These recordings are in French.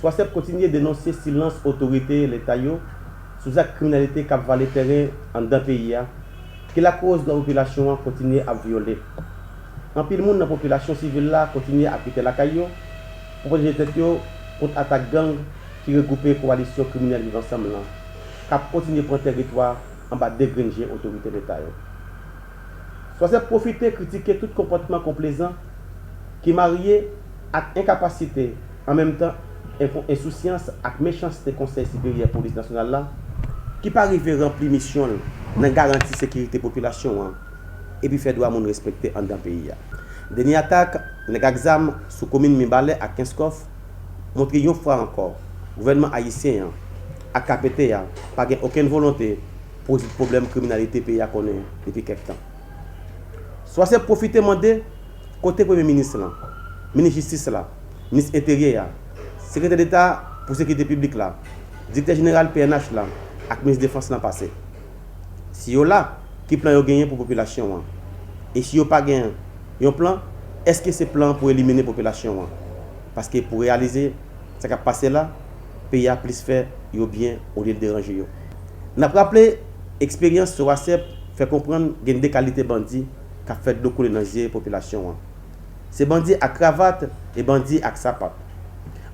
soit c'est continuer à dénoncer silence autorité l'État sous la criminalité qui va le terrain en dans le pays, que la cause de la population continue à violer. En pile monde dans la population civile là continue à quitter la caillou pour protéger tête contre attaque gang qui regroupe coalition criminelle vivant ensemble là, qui continue à prendre territoire en bas dégringer autorité d'État. Soit c'est profiter critiquer tout comportement complaisant qui marié à incapacité en même temps insouciance et méchanceté conseil supérieur police nationale là qui pas arriver remplir mission dans garantir sécurité population et puis faire droit monde respecter en dans pays. Dernière attaque les exam sous commune Mimbalé à 15 coffres montre une fois encore gouvernement haïtien a KPT pas aucune volonté pour le problème criminalité pays a connaît depuis quelque temps. Soit c'est profiter demander côté premier ministre là, ministre justice là, ministre intérieur, secrétaire d'État pour sécurité publique là, directeur général PNH là, avec ministre défense là passé. Si yo là qui plan yo gagner pour population et si yo pas gagné un plan, est-ce que c'est plan pour éliminer population parce que pour réaliser ça qui a passé là, pays a plus fait yo bien au lieu de déranger yo. N'a rappelé expérience sur WhatsApp fait comprendre gain des qualités bandits qui a fait beaucoup dans la population. C'est bandits à cravate et bandits à sapat.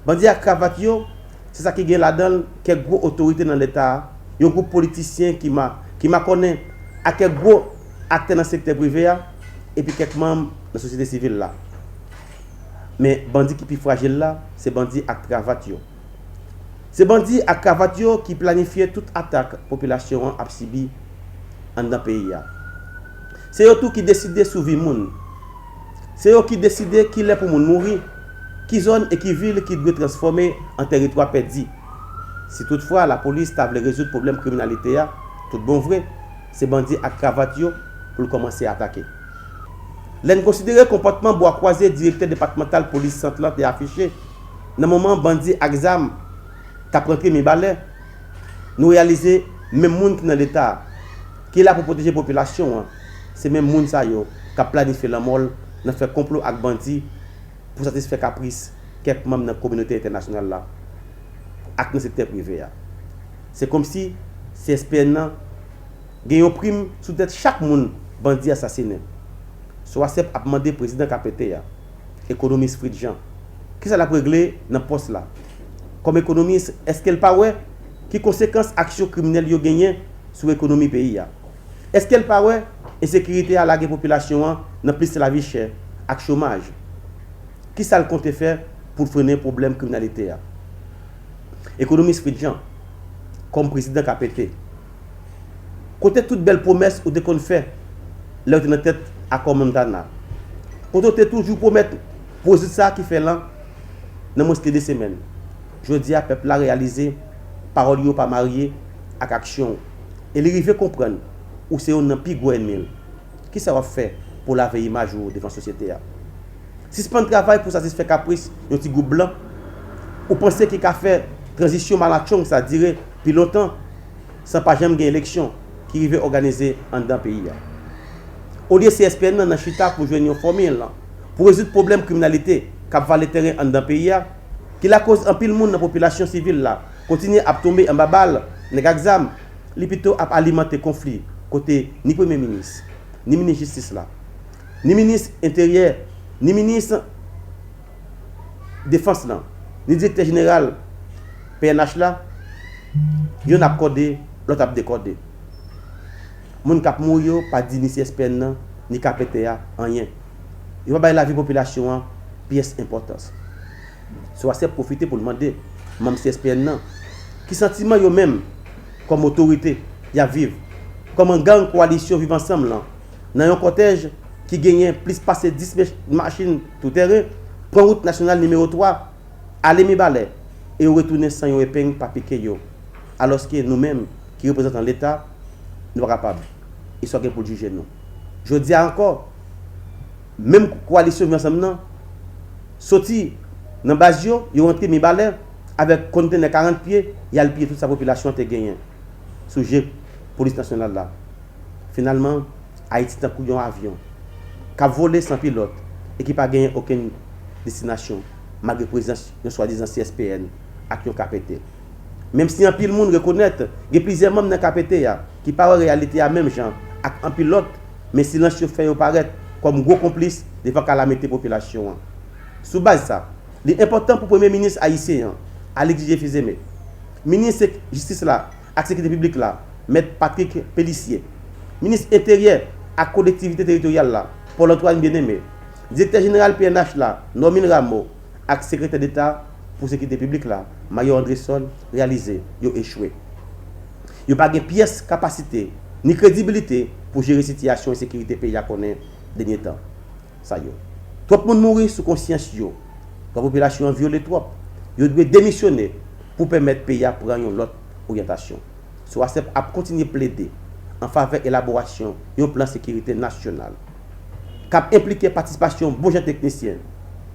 Bandits à cravate c'est ça qui gagne là-dedans quelques gros autorités dans l'état, un groupe politicien qui m'a connaît à quelques gros acteurs dans le secteur privé et puis quelques membres de la société civile là. Mais bandits qui plus fragile là, c'est bandits à cravate. C'est bandits à cravate qui planifient toute attaque population a subi dans le pays. C'est eux tout qui décident sauver moun. C'est eux qui décident qui est pour moun mourir, qui zone et qui ville qui doit transformer en territoire perdu. Si toutefois la police t'a voulu résoudre le problème de criminalité, tout bon vrai, c'est bandits à cravate pour commencer à attaquer. L'en considéré comportement bois croisé directeur départemental police centrale est affiché. Dans le moment bandit exam t'a pris mes balais, nous réaliser même monde qui dans l'état qui est là pour protéger la population. C'est même moun sa yo qui a planifié la mort, n'a fait complot avec bandits pour satisfaire caprice quelques membres de la communauté internationale là avec le secteur privé. C'est comme si CSPN a une prime sous tête chaque monde bandit assassiné. Soit c'est a demandé président KPT économiste Fridjean qui ça l'a réglé dans poste là. Comme économiste, est-ce qu'elle pas ouais qui conséquences action criminelle yo gagné sur l'économie pays? Est-ce qu'elle pas ouais insécurité à la population dans plus la vie chère avec chômage? Qui ça le compte faire pour freiner le problème de criminalité? Économiste Fridjean, comme président KPT, côté toute belle promesse ou de qu'on fait, leur dans tête à Commandana. Côté toujours promettre poser ça qui fait là dans moins de 2 semaines. Je dis à peuple la réaliser parole yo pas marié avec action et les river comprendre ou c'est un plus gros ennemi. Qui ça va faire pour laver l'image devant la société? Si ce pas un travail pour satisfaire caprice, un petit groupe blanc, ou pensez qu'il a fait transition malachon, ça dirait, depuis longtemps, sans pas jamais gagner élection, qui arrive organiser en dans le pays. Au lieu de CSPN dans Chita pour jouer une formule, pour résoudre le problème de criminalité, qui va le terrain en dans le pays, qui la cause en pile monde dans la population civile, là, continue à tomber en babal, les exam, les plutôt à alimenter le conflit, côté ni Premier ministre, ni ministre de Justice, là, ni ministre intérieur, ni ministre défense, là, ni directeur général PNH, là, il y en a codé, l'autre a décodé. Moun kap mouyo pas dit ni CSPN ni KPTA rien. Il va la vie population pièce importance. Soit c'est profiter pour demander même CSPN qui sentiment yo même comme autorité y a vivre comme un gang coalition vivre ensemble là dans un cortège qui gagne plus passer 10 machines tout terrain prend route nationale numéro 3 aller mi balai et retourner sans yo épingle pas piquer yo alors que nous-mêmes qui représentons l'État nous sommes capables. Ils sont pour juger nous. Je dis encore, même coalition ensemble, sorti dans la base, ils ont rentré mes balais avec conteneur 40 pieds, il y a le pied, toute sa population a gagné. Sujet police nationale là. Finalement, Haïti est un couillon avion qui a volé sans pilote et qui n'a pas gagné aucune destination, malgré la présence de soi-disant CSPN ak yon KPT. Même si un pile monde reconnaît, il y a plusieurs membres dans KPT qui parlent en réalité à même gens ak un pilote, mais silence fait paraître comme gros complice devant calamité population. Sous base ça, il est important pour le premier ministre haïtien Alexis Fizeme, ministre de justice là, ak sécurité publique là, maître Patrick Pellissier, ministre intérieur à collectivité territoriale là, Paul-Antoine Bien-Aimé, directeur général PNH là, Normine Rameau, ak secrétaire d'État pour la sécurité publique là, Mario Andresson, réalisé, ils ont échoué. Ils n'ont pas de pièce, capacité, ni crédibilité pour gérer la situation et la sécurité pays à connaître dernier temps. Ça y est. Trop de monde mourir sous conscience. La population a violé trop. Ils doivent démissionner pour permettre le pays à prendre une autre orientation. Soit à continuer à plaider en faveur de l'élaboration d'un plan de sécurité national. Cap impliquer participation de bons techniciens,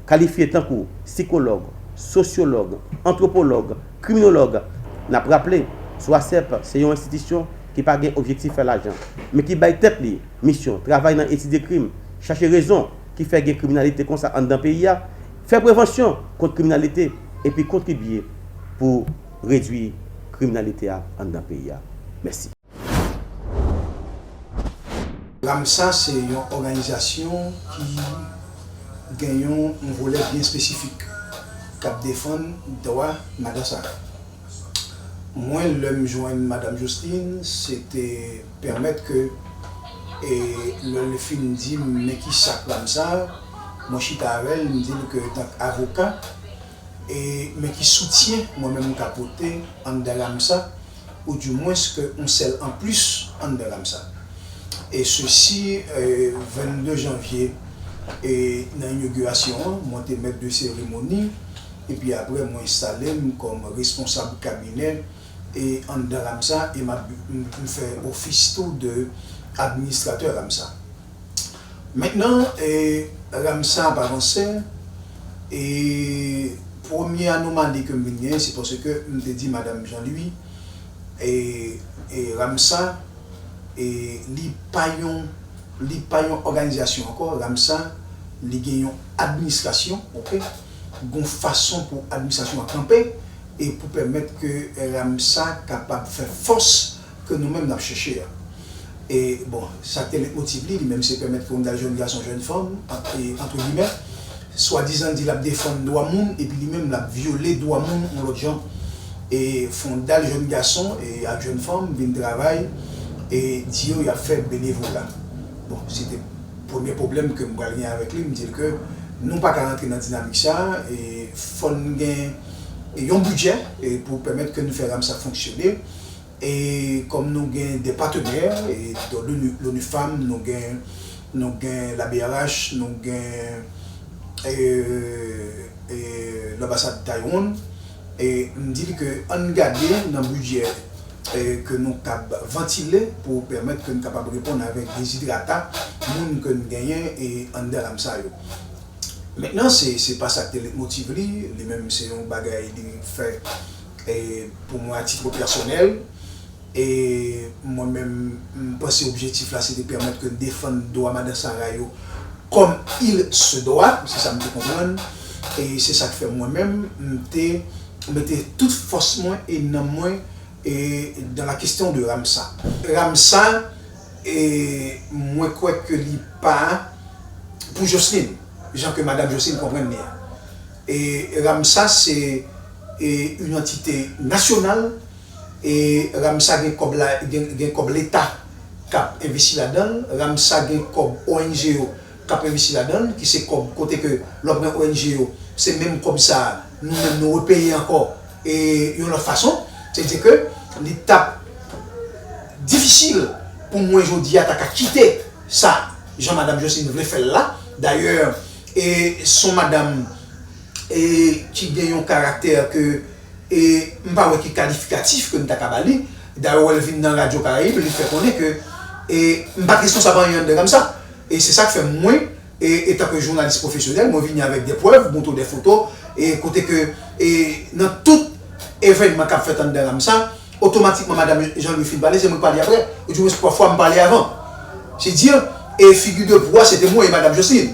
qualifiés tant que psychologues, sociologues, anthropologues, criminologues. N'a pas rappelé, soit c'est une institution qui n'a pas d'objectif à l'argent, mais qui baille tête li, mission, travaille dans l'étude des crimes, chercher raison qui fait des criminalités comme ça dans le pays, faire prévention contre la criminalité et puis contribuer pour réduire la criminalité dans le pays. Merci. RAMSA, c'est une organisation qui gagne un volet bien spécifique qui défend le droit de Madassar. Moi, l'homme joindre Madame Justine, c'était permettre que le film dit mais qui ça RAMSA, moi je suis avec elle, me dit que tant qu'avocat mais qui soutient moi-même capoté en de RAMSA ou du moins que on sait en plus en de RAMSA. Et ceci 22 janvier et dans l'inauguration, moi j'étais maître de cérémonie et puis après moi installé comme responsable cabinet et en de RAMSA et m'a fait office tout de administrateur RAMSA. Maintenant RAMSA a avancé et première anomalie que je c'est parce que je dit Madame Jean-Louis et RAMSA et li pa yon organisation encore RAMSA li gen yon administration, OK, gon façon pour administration à camper et pour permettre que RAMSA capable de faire force que nous-mêmes n'a cherché. Et bon, ça tel motive li même c'est permettre qu'on a jeune garçon jeune femme entre guillemets soi-disant dit la défendre droit monde et puis lui-même la violer droit monde en l'autre gens et fondal jeune garçon et à jeune femme vient travail et Dieu il a fait bénévolat. Bon, c'était le premier problème que je gagne avec lui, me dire que nous pas qu'à rentrer dans la dynamique ça et faut gagner un budget et pour permettre que nous fassions ça fonctionner et comme nous avons des partenaires et dans l'ONU Femmes nous avons la BRH, nous avons l'ambassade de Taïwan et me dit que on garde dans le budget que nous avons ventilé pour permettre que nous soyons capables de répondre avec des hydratats que nous gagnons et en dehors de maintenant, c'est pas ça qui motive lui, même c'est un bagage qui fait pour moi à titre personnel et moi-même je pense que l'objectif là c'est de permettre que nous défendre le droit de Madassar comme il se doit, c'est ça que je comprends et c'est ça que fait moi-même je mettais toute force moi et non moins et dans la question de RAMSA. RAMSA, et moi je crois que l'il pas pour Jocelyne, gens que Madame Jocelyne comprenne bien. Et RAMSA c'est une entité nationale et RAMSA gagne comme l'État qui a investi là-dedans, RAMSA gagne comme ONG qui a investi là-dedans, qui c'est comme côté que l'autre ONG c'est même comme ça, nous-mêmes nous repayons encore et d'une autre façon. C'est-à-dire que l'étape difficile pour moi aujourd'hui à quitter ça, Jean-Madame Jocelyne voulait faire là. D'ailleurs, et son madame qui a un caractère que et pas qui qualificatif que nous avons. D'ailleurs, elle vient dans la Radio Caraïbe, elle fait connaître que et pas responsable de comme ça. Et c'est ça que fait moi et étant que journaliste professionnel, moi viens avec des preuves, montrer des photos et côté que et dans tout événement qu'a fait dans ça, automatiquement Madame Jean-Louis fin parler, c'est moi parler après, ou du moins parfois me parler avant. C'est dire et figure de proie c'était moi et Madame Jocelyne.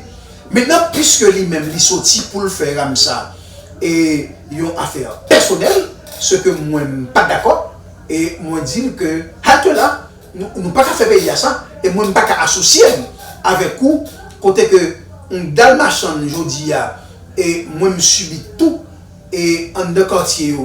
Maintenant puisque lui-même il sorti pour le faire comme ça et une affaire personnelle, ce que moi pas d'accord et moi dire que halte là nous pas qu'à faire payer à ça et moi pas qu'à associer avec vous côté que on dal machin jodi et moi me subis tout et en de quartier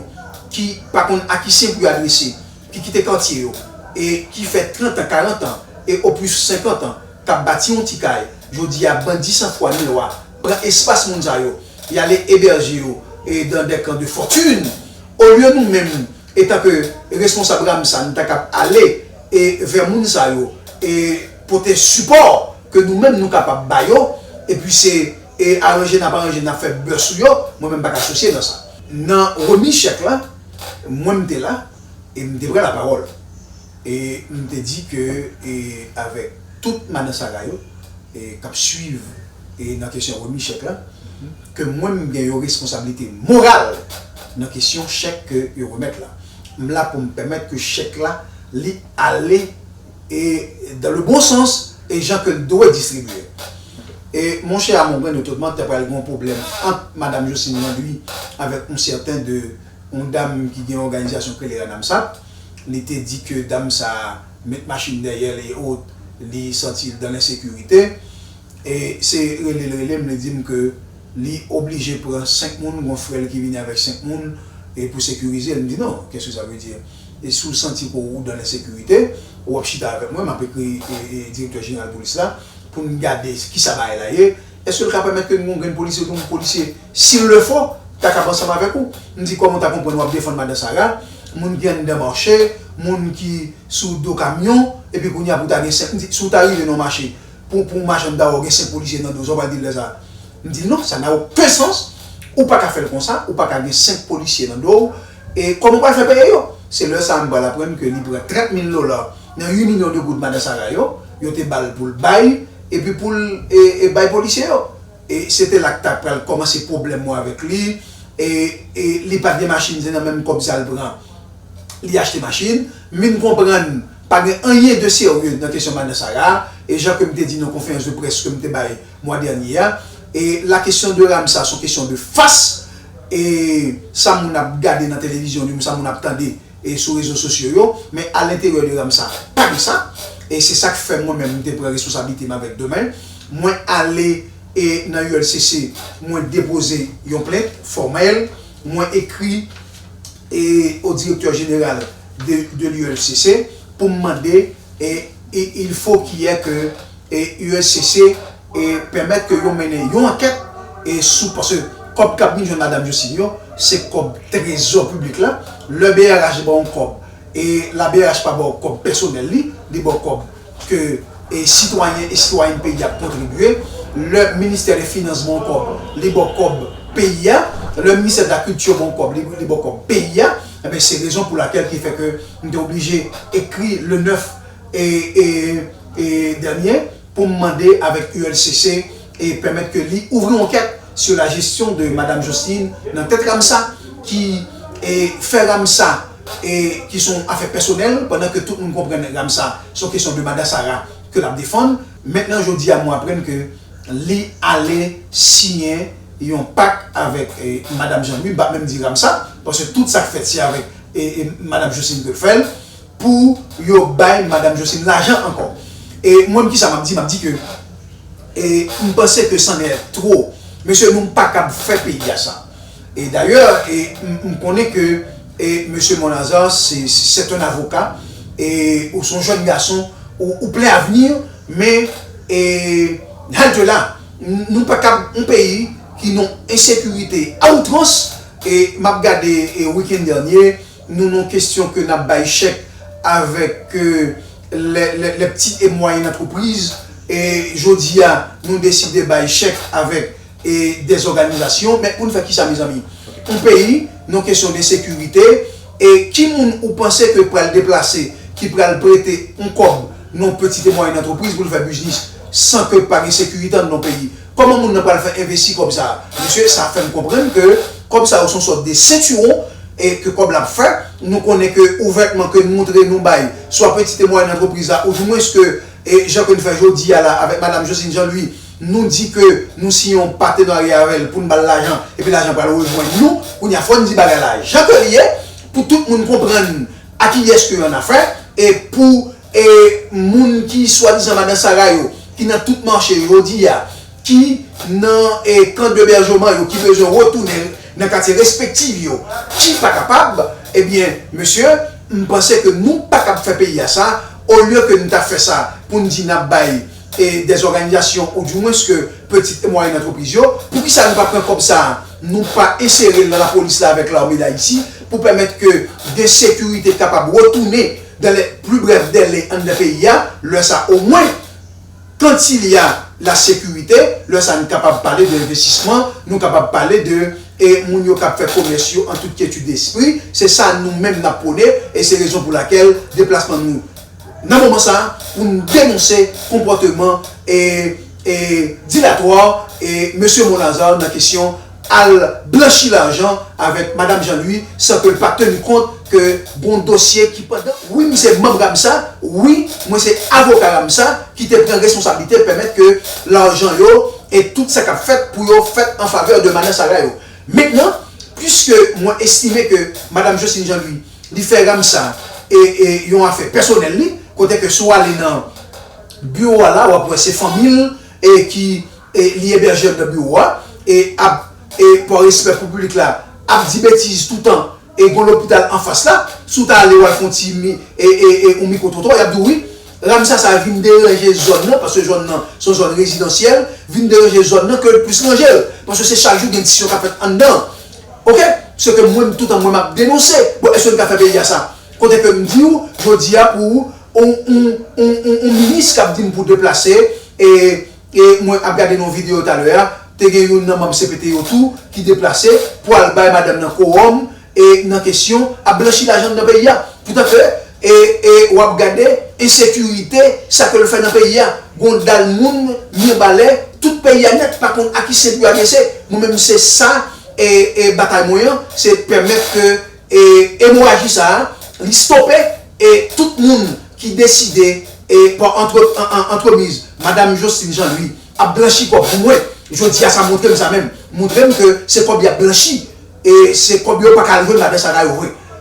qui par contre à qui c'est pour adresser qui quitte quartier et qui fait 30 ans 40 ans et au plus 50 ans qui a bâti un petit caille jodi a bandit 100 fois ni loi prend espace mondial y aller héberger et dans des camps de fortune au lieu nous-mêmes étant que responsable de ça nous t'a aller et vers moun sa yo et pour tes support que nous-mêmes nous capable bailler et puis c'est et arranger n'a pas arranger n'a fait beurre sur yo moi-même pas associé dans ça dans remis chèque là moi m'étais là et m'étais pris la parole et m'étais dit que et avec toute Madassara yo et cap suivre et dans question remis chèque là que moi j'ai une responsabilité morale dans question chèque que yo remettre là là pour me permettre que chèque là li aller et dans le bon sens et gens que doit distribuer. Et mon cher Amon, notamment, tu as pas un problème entre Madame Jocelyne lui avec un certain de une dame qui a une organisation que les Namsap. Il était dit que dame ça met machine derrière les autres, les sentir dans l'insécurité. Et c'est le me dit que li obligé pour 5 moun, mon frère qui vient avec 5 moun et pour sécuriser, elle me dit non, qu'est-ce que ça veut dire? Et sous le senti pour dans l'insécurité, ou chita avec moi, m'a écrit directeur général de police là pour nous garder qui ça va là. Est-ce que le cas permettre que nous un policier ou un policier s'il le faut, t'as qu'à ensemble avec vous. On dit comment t'as compris nous défendre Madassara, moun qui vient de marché, moun qui sous deux camions et puis qu'on y a pour t'arriver sous t'arriver dans marché pour marcher d'avoir 5 policiers dans 2 heures va dire les ça. On dit non, ça n'a aucun sens. Ou pas qu'à faire comme ça, ou pas qu'à avoir 5 policiers dans 2 heures et comment on va faire payer yo? C'est le ça me l'apprendre que libre $30 000 dans 8 millions de gouttes Madassara yo te balle pour le bail et puis pour et bail policier et c'était là que tu as commencé problème moi avec lui et il pas de machines c'est même comme ça le prend il acheter machine mais ne comprendre pas rien de sérieux dans question Madassara et Jean comme te dit dans conférence de presse que me bail mois dernier et la question de Ramsa c'est une question de face et ça mon a regardé dans la télévision ça mon a entendu et sur les réseaux sociaux, mais à l'intérieur de Ramsa, pas de ça. Et c'est ça que fait moi-même, je prends responsabilité avec demain. Moi, aller et dans l'ULCC, moi, déposer une plainte formelle, moi, écrit et au directeur général de l'ULCC pour me demander, et il faut qu'il y ait que l'ULCC permette que vous menez une enquête, et sous, parce que, comme cabinet de Madame Jocelyne, c'est comme trésor public là, le BRH est bon comme et la BRH pas bon comme personnel li bon comme que et citoyens et citoyennes pays a contribué, le ministère des Finances bon comme les bon comme pays, le ministère de la Culture bon comme les bon comme pays, et bien c'est raison pour laquelle qui fait que nous sommes obligés d'écrire le 9 et dernier pour demander avec ULCC et permettre que lui ouvre une enquête sur la gestion de Madame Jocelyne dans tête Ramsa qui fait Ramsa et qui sont affaires personnelles pendant que tout le monde comprend Ramsa sont questions de Madassara que la défendre. Maintenant je dis à moi apprendre que lui allait signer un pacte avec Madame Jean-Louis, même dit Ramsa parce que tout ça fait c'est avec Madame Jocelyne que fait pour yo bail Madame Jocelyne l'argent encore. Et moi qui ça m'a dit que et je pensais que c'en est trop. Monsieur, nous ne pas capable de faire payer à ça. Et d'ailleurs, on connaît que monsieur Monazar, c'est un avocat, et son jeune garçon, ou plein avenir, mais là, nous ne pas capable un pays qui n'a insécurité à outrance. Et m'a regardé le week-end dernier, nous avons question que nous avons chèque avec les petites et moyennes entreprises. Et jeudi, nous décidons de bailler chèque avec des organisations, mais pour nous faire qui ça, mes amis? Un pays, nos questions de sécurité, et qui ou pensez que pour le déplacer, qui pour le prêter un cob, nos petites et moyennes entreprises pour faire business, sans que par sécurité dans nos pays. Comment on ne peut pas faire investir comme ça? Monsieur, ça fait comprendre que, comme ça, on sont sorte des ceinturons, et que comme l'a fait, nous connaissons que ouvertement que nous montrer nos bails, soit petites et moyennes entreprises, ou du moins ce que et Jean-Claude fait aujourd'hui avec Madame Jocelyne Jean-Louis, nous dit que nous signons partenariat avec elle pour nous donner l'argent et puis l'argent va le rejoindre nous, on y a faut nous dire l'argent que lié pour tout le monde comprendre à qui est-ce qu'on a fait et pour les gens qui soi-disant dans Sarayo qui dans tout marché aujourd'hui qui dans les camps d'hébergement qui besoin retourner dans les quartiers respectifs qui pas capable eh bien monsieur je pense que nous pas capable faire payer à ça au lieu que nous avons fait ça pour nous dire et des organisations ou du moins que petites et moyennes entreprises pour que ça ne va pas prendre comme ça nous pas insérer dans la police là avec l'armée d'Haïti pour permettre que des sécurités capables de retourner dans les plus brefs délais dans le pays là ça au moins quand il y a la sécurité là ça nous est capable de parler de l'investissement nous capable de parler de et nous sommes capables de faire commerciaux en toute quiétude d'esprit c'est ça nous-mêmes nous apprenons et c'est la raison pour laquelle déplacement nous dans le moment ça, pour nous dénoncer le comportement dilatoire et M. Monazar dans la question à blanchir l'argent avec Mme Jean-Louis sans que le pas tenu compte que bon dossier qui pendant oui mais c'est membre comme ça oui moi c'est avocat comme ça qui te prend responsabilité de permettre que l'argent et tout ça qu'a fait pour faire en faveur de Mme Sarayo. Maintenant puisque moi estimé que Mme Jocelyne Jean-Louis lui fait comme ça et ils ont affaire personnelle côté que soit aller dans bureau là ou après ces familles et qui est hébergé dans le bureau et pour respect pour le public là a dit bêtises tout le temps et dans l'hôpital en face là sous ta aller ou font et on micro trottoir il a dit oui là ça vient déranger zone là parce que zone là sont zone résidentielle vient déranger zone là que le plus danger parce que c'est chaque jour des décisions qu'a fait en dedans OK ce que moi tout en moi m'a dénoncé bon est-ce que qu'a fait payer ça côté que me dit je dis pour on ministre qui a dit pour déplacer et moi j'ai regardé nos vidéos tout à l'heure tu as eu un membre CPT autour qui déplacé pour aller bailler madame dans quorum et dans question à blanchir l'argent dans le pays tout à fait et on a regardé insécurité ça que le fait dans le pays gondal monde mieux balai tout pays net par contre à qui c'est plus agressé moi même c'est ça et bataille moyen c'est permettre que hémorragie ça li stopper et tout le monde qui décidait et par entremise Madame Jocelyne Jean-Louis a blanchi quoi pour moi je dis à ça montrer ça même montrer que c'est comme bien blanchi et c'est comme bien pas calme Madame Sarayo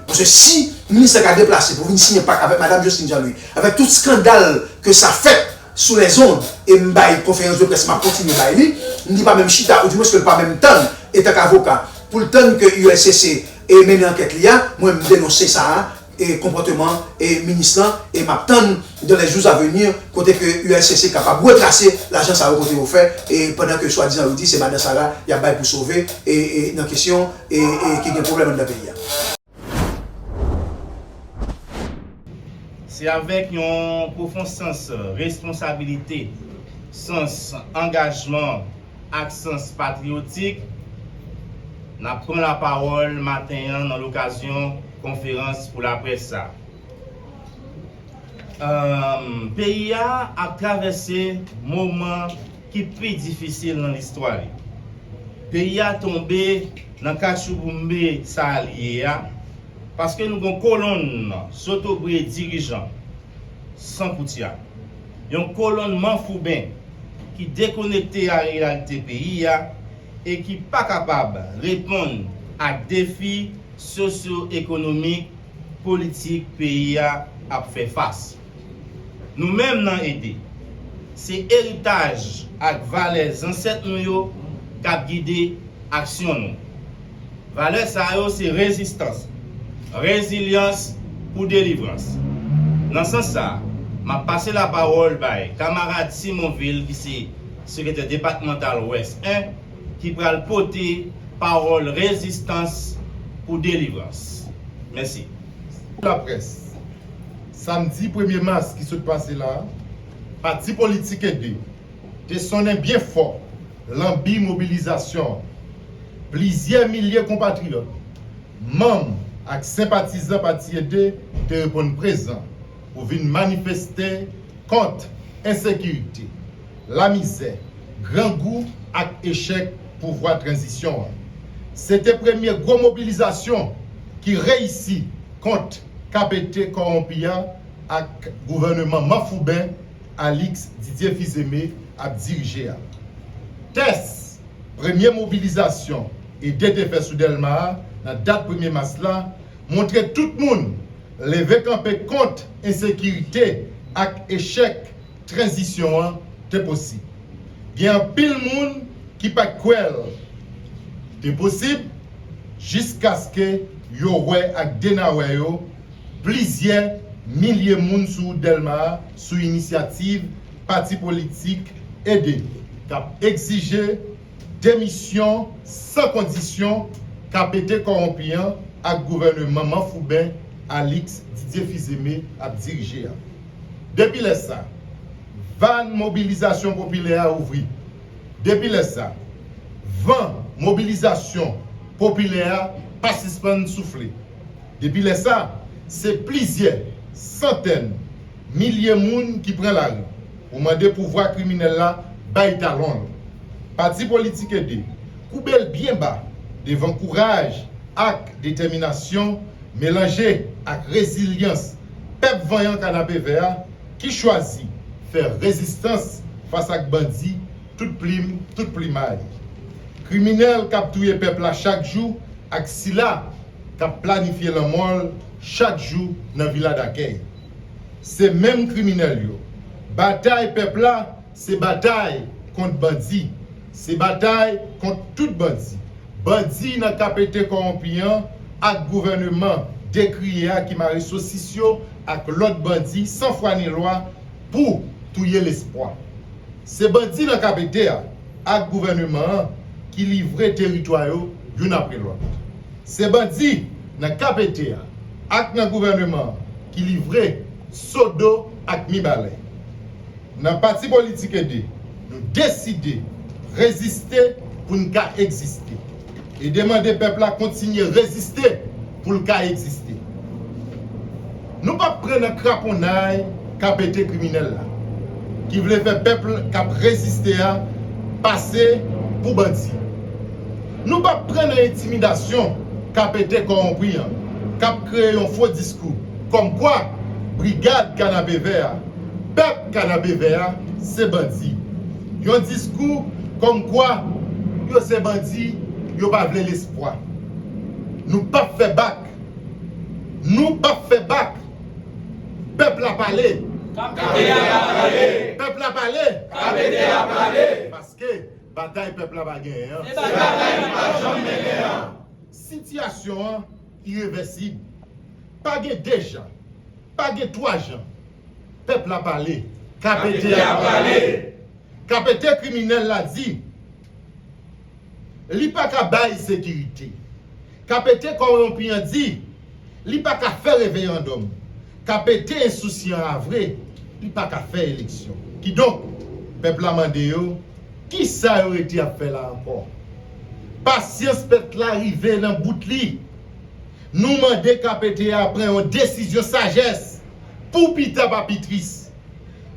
parce que si le ministre a déplacé pour venir signer pas avec Madame Jocelyne Jean-Louis avec tout scandale que ça fait sous les ondes et m'baille conférence de presse m'a continué bailler ne dit pas même chita ou du moins que pas même temps et tant qu'avocat pour le temps que USCC et mener enquête là moi me dénoncer ça et comportement et ministre et m'attendre dans les jours à venir côté que USCC capable de retracer l'argent ça va côté au fait et pendant que soi-disant dit c'est Madame Sarah il y a bail pour sauver et dans question et qui a un problème dans le pays. C'est avec un profond sens responsabilité, sens engagement, et sens patriotique, nous prenons la parole matin dans l'occasion conférence pour la presse. Le pays a traversé un moment qui est plus difficile dans l'histoire. Le pays a tombé dans le Kachouboumbe Sahalié parce que nous avons une colonne s'autobré dirigeant sans poutia. Une colonne manfoubin qui déconnecté à la réalité pays et qui n'est pas capable de répondre à défis socio-économiques, politiques, pays a fait face. Nous-mêmes nous aidé. C'est héritage et valeurs ancêtres nous qui a guidé l'action. Valeurs c'est résistance, résilience pour délivrance. Dans ce sens-là, je passe la parole à camarade Simonville, qui est secrétaire départemental Ouest 1, qui va porter parole résistance pour délivrance. Merci. La presse. Samedi 1er mars qui se passe là, parti politique aidé, te sonne bien fort l'ambi mobilisation. Plusieurs milliers de compatriotes, membres et sympathisants parti aidé, te répondent présents pour venir manifester contre l'insécurité, la misère, grand goût et échec pouvoir transition. C'était la première grosse mobilisation qui réussit contre KPT Corompia et gouvernement Mafoubin, Alix Didier Fizemé a dirigé. test, première mobilisation et d'été fait sous Delma, la date 1er mars là, montrer tout le monde lever camper contre insécurité et échec transition c'est possible. Il y a un pile monde qui pas cruel. C'est possible jusqu'à ce que yo ouais ak denawe yo plusieurs milliers de monde sous Delma sous initiative parti politique aidé qui a exigé démission sans condition qui a été corrompu avec gouvernement Manfoubin Alix Didier Fils-Aimé a dirigé. Depuis ça, 20 mobilisations populaires a ouvert. Depuis ça, 20 mobilisations populaires pas suspend souffler. Depuis ça, c'est plusieurs centaines, milliers de monde qui prennent la rue pour demander pouvoir criminel là, bail talon. Parti politique aidé, coubel bien bas devant courage, acte, détermination, mélangé avec résilience, peuple voyant canapé vert qui choisit faire résistance face à bandits, tout plumage. Criminel qui a tué peuple chaque jour, avec Sila qui a planifié la mort chaque jour dans la villa d'accueil. C'est même criminel yo. Bataille peuple là, c'est bataille contre bandits. C'est bataille contre tout bandit. Bandit n'a qu'à péter corrompiant avec gouvernement décrié qui m'a saucission avec l'autre bandit sans foi ni loi pour tuer l'espoir. C'est bandit n'a qu'à péter avec gouvernement qui livrait territoire d'une après l'autre. C'est bandit n'a qu'à péter avec un gouvernement qui livrait Sodo avec Mibale. Dans le parti politique aidé, nous décidons résister pour ne pas exister. Et demander au peuple à continuer à résister pour ne pas exister. Nous ne pouvons pas prendre un craponnaille qui a pété criminel là. Qui voulait faire peuple qui a résisté à passer pour bandit. Nous ne pouvons pas prendre une intimidation qui a pété corrompu, qui a créé un faux discours. Comme quoi, brigade canapé vert, peuple canapé vert, c'est bandit. Il y a un discours comme quoi, yo c'est bandit, yo pas vle l'espoir. Nous pas fait bac. Nous pas fait bac. Peuple a parlé. Peuple a parlé. Parce que bataille peuple a pas gagné. Situation irréversible. Pas déjà. Pas 3 gens. Peuple a parlé. Capété a parlé. Capété criminel l'a dit. Li pas qu'à bailler sécurité. Capété corrompu a dit. Li pas qu'à faire référendum. Capété insouciant à vrai. Li pas qu'à faire élection. Qui donc, peuple a mandé yo, qui ça aurait été à faire là encore? Patience peut l'arriver dans bout de lit. Nous mandé Capété à prendre une décision sagesse pour Pita Papitrice.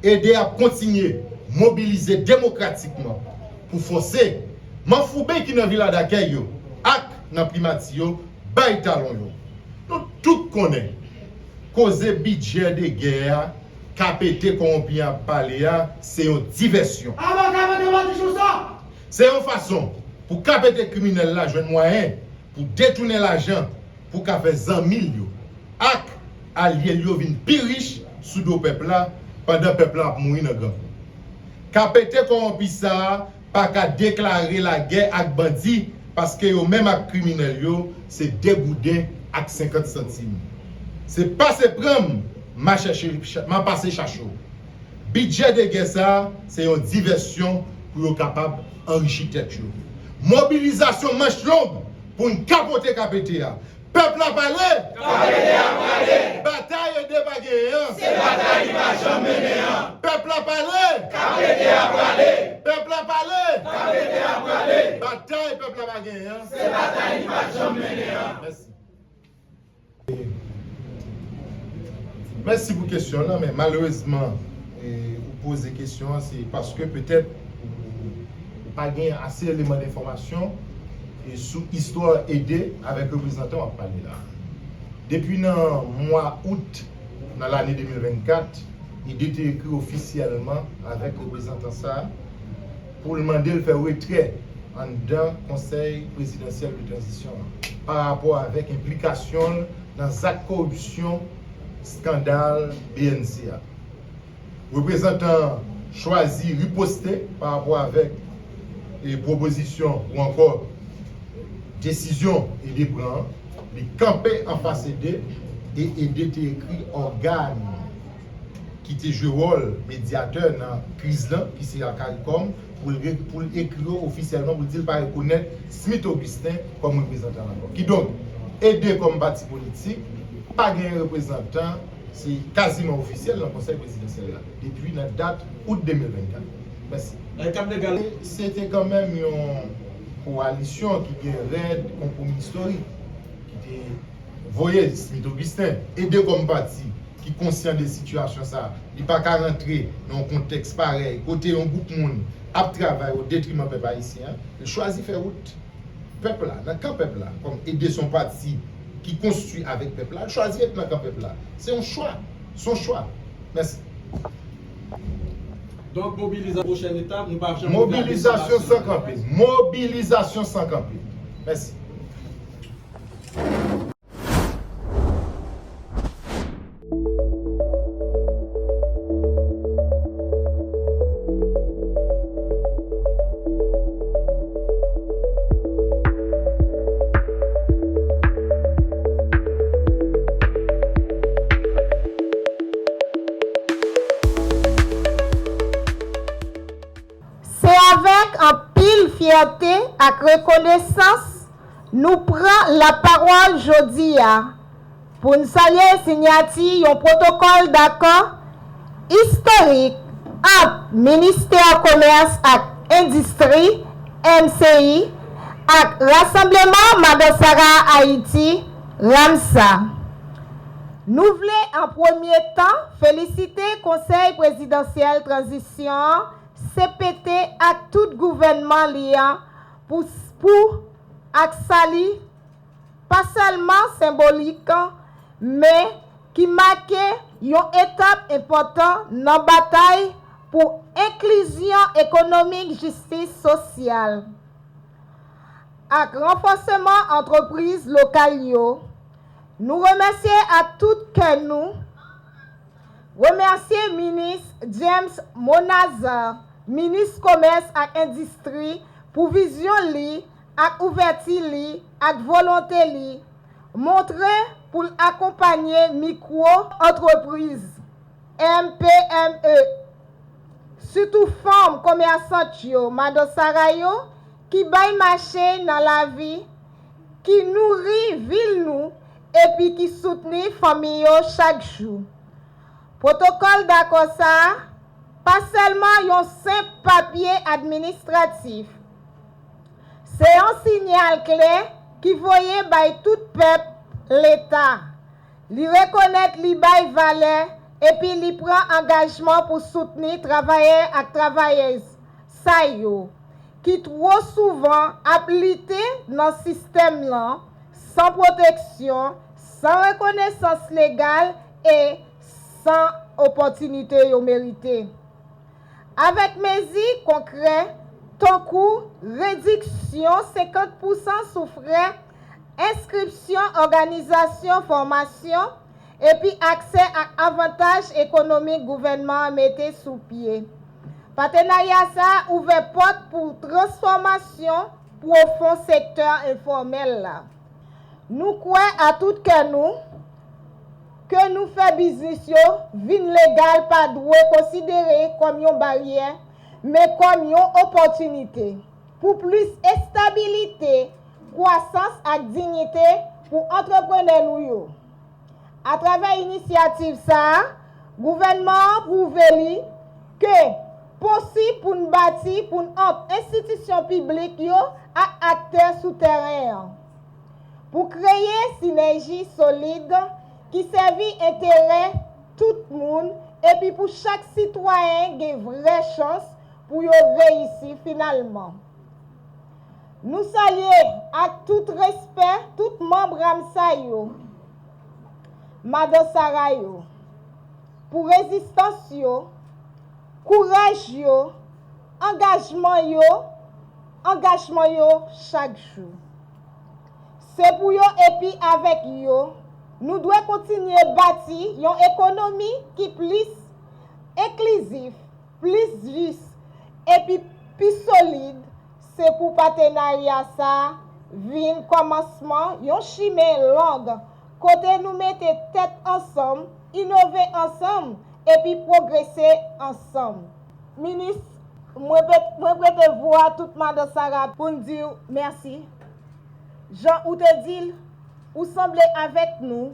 Aider à continuer mobiliser démocratiquement pour forcer Manfoubin qui dans villa d'accueil yo ak dans primati yo bay talon yo. Nous tout connaît causer budget de guerre Capété corrompu à parler c'est une diversion. C'est une façon pour Capété criminel là joindre moyen pour détourner l'argent pour qu'a faire 100 000 yo ak allié yo vinn plus riche sous do peuple là pendant peuple là mourir dans gang. Capété corrompu ça pas qu'à déclarer la guerre avec bandit parce que yo même avec criminel yo c'est dégoudin avec 50 centimes. C'est pas se prendre ma passer chacho. Budget de guerre ça c'est une diversion pour yo capable enrichir tête yo. Mobilisation manche longue pour une capoter Capété. Peuple a parlé. Capété a parlé. Bataille de bagaille. C'est bataille qui va jamais mener. Peuple a parlé. Capété a parlé. Peuple a parlé. Capété a parlé. Bataille peuple a bagaille. C'est bataille qui va jamais mener. Merci. Merci pour la question là, mais malheureusement, vous posez des questions, c'est parce que peut-être vous n'avez pas assez d'éléments d'information. Et sous histoire aidée avec le représentant à parler là. Depuis le mois août, dans l'année 2024, il a été écrit officiellement avec le représentant ça pour demander de faire retrait en dans conseil présidentiel de transition par rapport avec implication dans la corruption scandale BNCA. Représentant choisi riposter par rapport avec les propositions ou encore décisions et des plans, les camper en face d'eux et aider écrit organe qui te joue rôle médiateur dans la crise là, qui c'est la CARICOM, pour écrire officiellement, pour dire pas reconnaître Smith Augustin comme représentant encore. Qui donc aider comme parti politique, pas un représentant, c'est quasiment officiel dans le conseil présidentiel là, depuis la date août 2024. Merci. C'était quand même une coalition qui a un compromis historique, qui était voyez Smith Augustin, aider comme parti qui est conscient des situations ça, il pas qu'à rentrer dans un contexte pareil, côté un groupe monde à travailler au détriment du peuple haïtien, il choisit faire route. Peuple là, dans le camp peuple là, comme aider son parti qui construit avec peuple là, choisir être dans le camp peuple là. C'est un choix, son choix. Merci. Donc, mobilisation prochaine étape, nous pas mobilisation sans camper. Mobilisation sans camper. Merci. Fierté et reconnaissance, nous prenons la parole aujourd'hui pour nous saluer signature un protocole d'accord historique entre ministère commerce et industrie MCI et Rassemblement Madosara Haïti RAMSA. Nous voulons en premier temps féliciter le Conseil présidentiel transition CPT à tout gouvernement liant pour sali pas seulement symbolique mais qui marque une étape importante dans la bataille pour inclusion économique, justice sociale. Avec renforcement entreprises locales, nous remercions à toutes que nous remercier ministre James Monazar, ministre commerce et industrie pour vision li et ouverture li et volonté li montrer pour accompagner micro entreprise MPME surtout femmes commerçantes yo Madosara yo qui bay marché dans la vie qui nourrit ville nous et puis qui soutenir famille yo chaque jour. Protocole d'accord ça pas seulement un simple papier administratif. C'est un signal clair qui voyait by tout peuple l'État. Li reconnaître li bay valeur et puis li prend engagement pour soutenir travailleurs et travailleuses ça yo qui trop souvent appliqué dans le système là sans protection, sans reconnaissance légale et sans opportunité yo mérité. Avec mesures concrètes, ton coût, réduction 50% sous frais, inscription, organisation, formation, et puis accès à avantages économiques gouvernement mettez sous pied. Partenariat ça ouvert porte pour transformation profond secteur informel là. Nous croyons à tout que nous faisons business yo, vin légal pas droit considéré comme une barrière, mais comme une opportunité pour plus de stabilité, croissance et dignité pour entrepreneurs nous. À travers l'initiative ça, le gouvernement prouve que possible pour nous bâtir pour entre institutions publiques et acteurs souterrains pour créer synergie solide qui servit intérêt tout le monde et puis pour chaque citoyen ait vraie chance pour réussir finalement. Nous saluons à tout respect tout membre Ramsa yo, Madosara yo, pour résistance yo, courage yo, engagement yo chaque jour. C'est pour yo et puis avec yo, nous devons continuer à bâtir une économie qui plus inclusive, plus juste et puis plus solide. C'est pour partenariat ça, vin commencement, yon chimé longue, côté nous mettre tête ensemble, innover ensemble et puis progresser ensemble. Ministre, moi prête voir toute Madame Sarah pour nous dire merci. Jean ou te dit, ou semblez avec nous,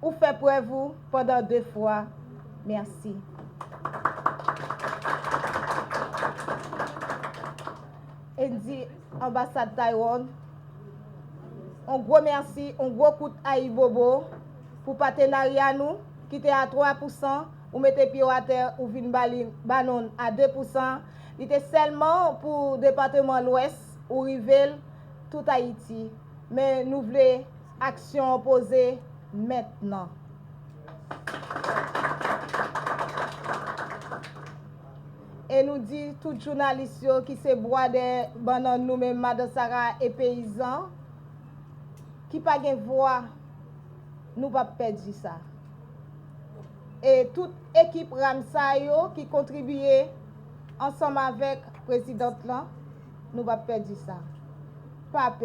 ou fait preuve vous pendant 2 fois. Merci. Et dit ambassade Taïwan, un gros merci, un gros coup de Bobo pour partenariat nous qui était à 3%, ou mettez pied à terre ou vin banon à 2%. Il était seulement pour le département l'Ouest ou Rivel tout Haïti. Mais nous voulons action opposée maintenant. Et nous dit tout journaliste qui se boit des bananes nous-mêmes, Madame Sarah et paysans, qui pas de voix, nous pas perdre ça. Et toute équipe Ramsa qui contribuait ensemble avec le président là, nous pas perdre ça. Pape.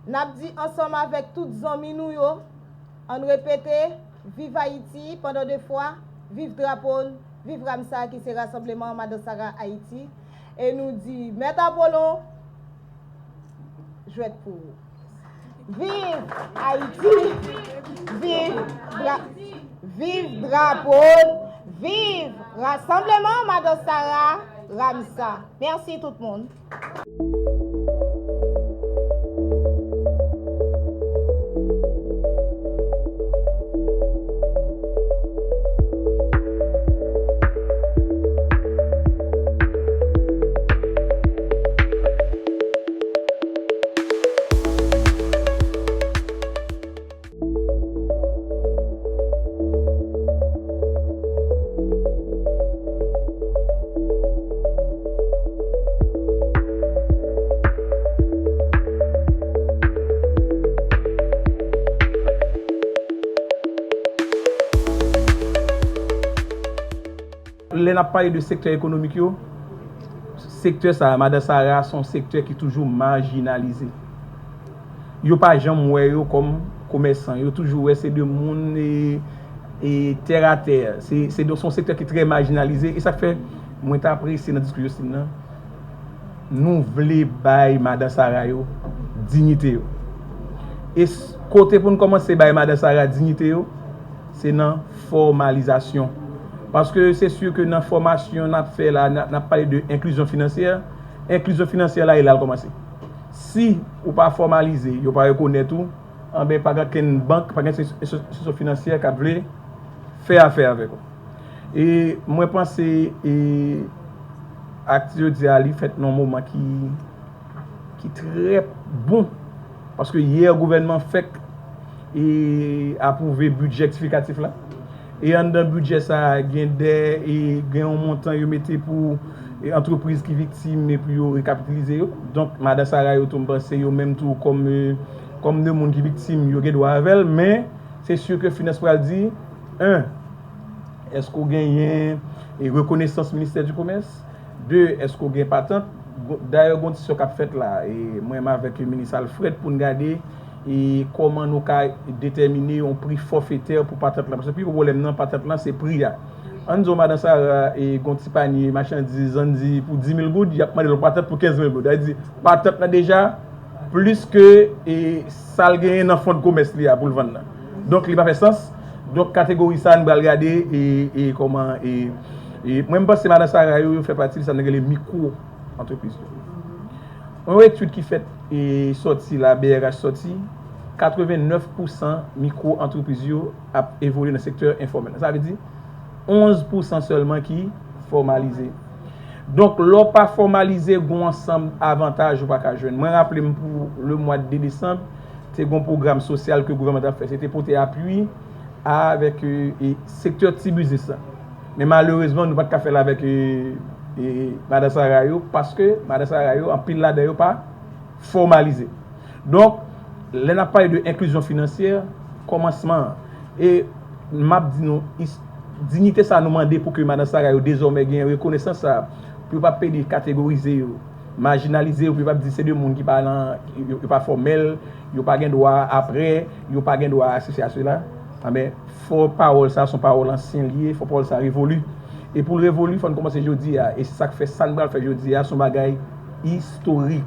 N'a dit ensemble avec toutes les amis nous on répète vive Haïti pendant 2 fois. Vive Drapeau, vive Ramsa qui c'est rassemblement Madame Sarah Haïti. Et nous dit, Maître Apollon, je vais être pour vous. Vive Haïti, vive Drapeau, vive rassemblement Madame Sarah Ramsa. Merci tout le monde. On a parlé de secteur économique, secteur ça, Madame Sarah, son secteur qui est toujours marginalisé. Yo pas jamais comme commerçant, yo toujours c'est de monde et terre à terre. C'est son secteur qui est très marginalisé et ça fait moi t'apprécier dans discussion là. Nous voulons bailler Madame Sarah yo dignité yo. Et côté pour nous commencer bailler Madame Sarah dignité yo, c'est dans formalisation. Parce que c'est sûr que dans la formation, on a fait là, on a parlé de inclusion financière. Inclusion financière là, il a commencé. Si ou pas formalisé, vous pas reconnaître tout, en ben pas qu'une banque, pas qu'une institution financière qui a voulu faire affaire avec vous. Et moi je pense que activité ali fait un moment qui très bon parce que hier le gouvernement fait et approuvé budget rectificatif là. Et en dans budget ça gain un montant yo metté pour entreprise qui victime et puis yo recapitaliser. Donc Madame Sarah yo tombe penser yo même tout comme de monde qui victime yo gen droit avec mais c'est sûr que finance pour dire est-ce qu'on gagne reconnaissance ministère du commerce. 2 est-ce qu'on gagne patente. D'ailleurs gon ti qu'a fait là et moi avec le ministre Alfred pour regarder et comment nous déterminer un prix forfaitaire pour patente là parce que le problème non patente là c'est prix là. On dit Madame Sarah et gonti panier marchandise on dit pour 10 000 gouttes, il y a demandé le patente pour 15 000 gouttes. Elle dit patente là déjà plus que et ça gagne dans fond de commerce là pour le vendre là. Donc il pas fait sens. Donc catégorie ça on va regarder et comment et moi je pense que Madame Sarah fait partie de ça les micro entreprises. Une étude qui fait et sorti la BRH sorti 89% micro-entreprises a évolué dans le secteur informel. Ça veut dire 11% seulement qui formalisé. Donc l'on pas formalisé gon ensemble avantage ou pas ka jeune. Moi rappelez pour le mois de décembre, c'est un programme social que le gouvernement a fait, c'était pour appuyer avec secteur petit business. Mais malheureusement, nous ne pouvons pas faire avec Madame Sarayo parce que Madame Sarayo, en pile là-dedans, pas formalisé. Donc, là, on a parlé de inclusion financière, commencement. Et m'a dit nous, dignité ça nous demande pour que Madame Sarayo désormais ait une reconnaissance ça, pour ne pas payer catégoriser, marginaliser, pour ne pas dire c'est des gens qui parlent, pas formel, ils n'ont pas de droit après, ils n'ont pas de droit associé à cela. Mais faut parole ça, son parole ancien lié, faut parole ça révolu. Et pour le révolu, il faut commencer aujourd'hui et c'est ça que fait Sanbral fait aujourd'hui son bagage historique.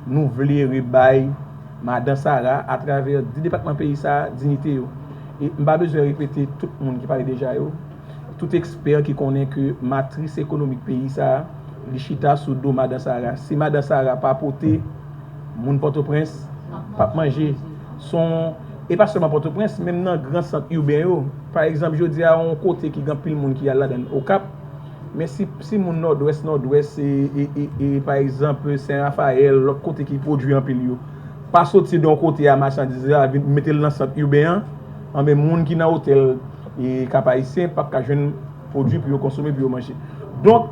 Nous voulons rebailler Madame Sarah à travers 10 départements pays ça dignité yo. Et pas besoin de répéter tout le monde qui parle déjà yo. Tout expert qui connaît que matrice économique pays ça, les chita sous dos Madame Sarah. Si Madame Sarah pas porter moun Port-au-Prince pas manger son et pas seulement Port-au-Prince, même dans grand centre urbain yo. Par exemple, je dis à un côté qui grand pile monde qui a là au Cap. Mais si mon nord-ouest et par exemple Saint-Raphaël, l'autre côté qui produit un pile yo, pas sortir d'un côté à marchandise, mettre dans le centre urbain, mais monde qui dans hôtel et capacité pas ka jeune produit pour consommer pour manger. Donc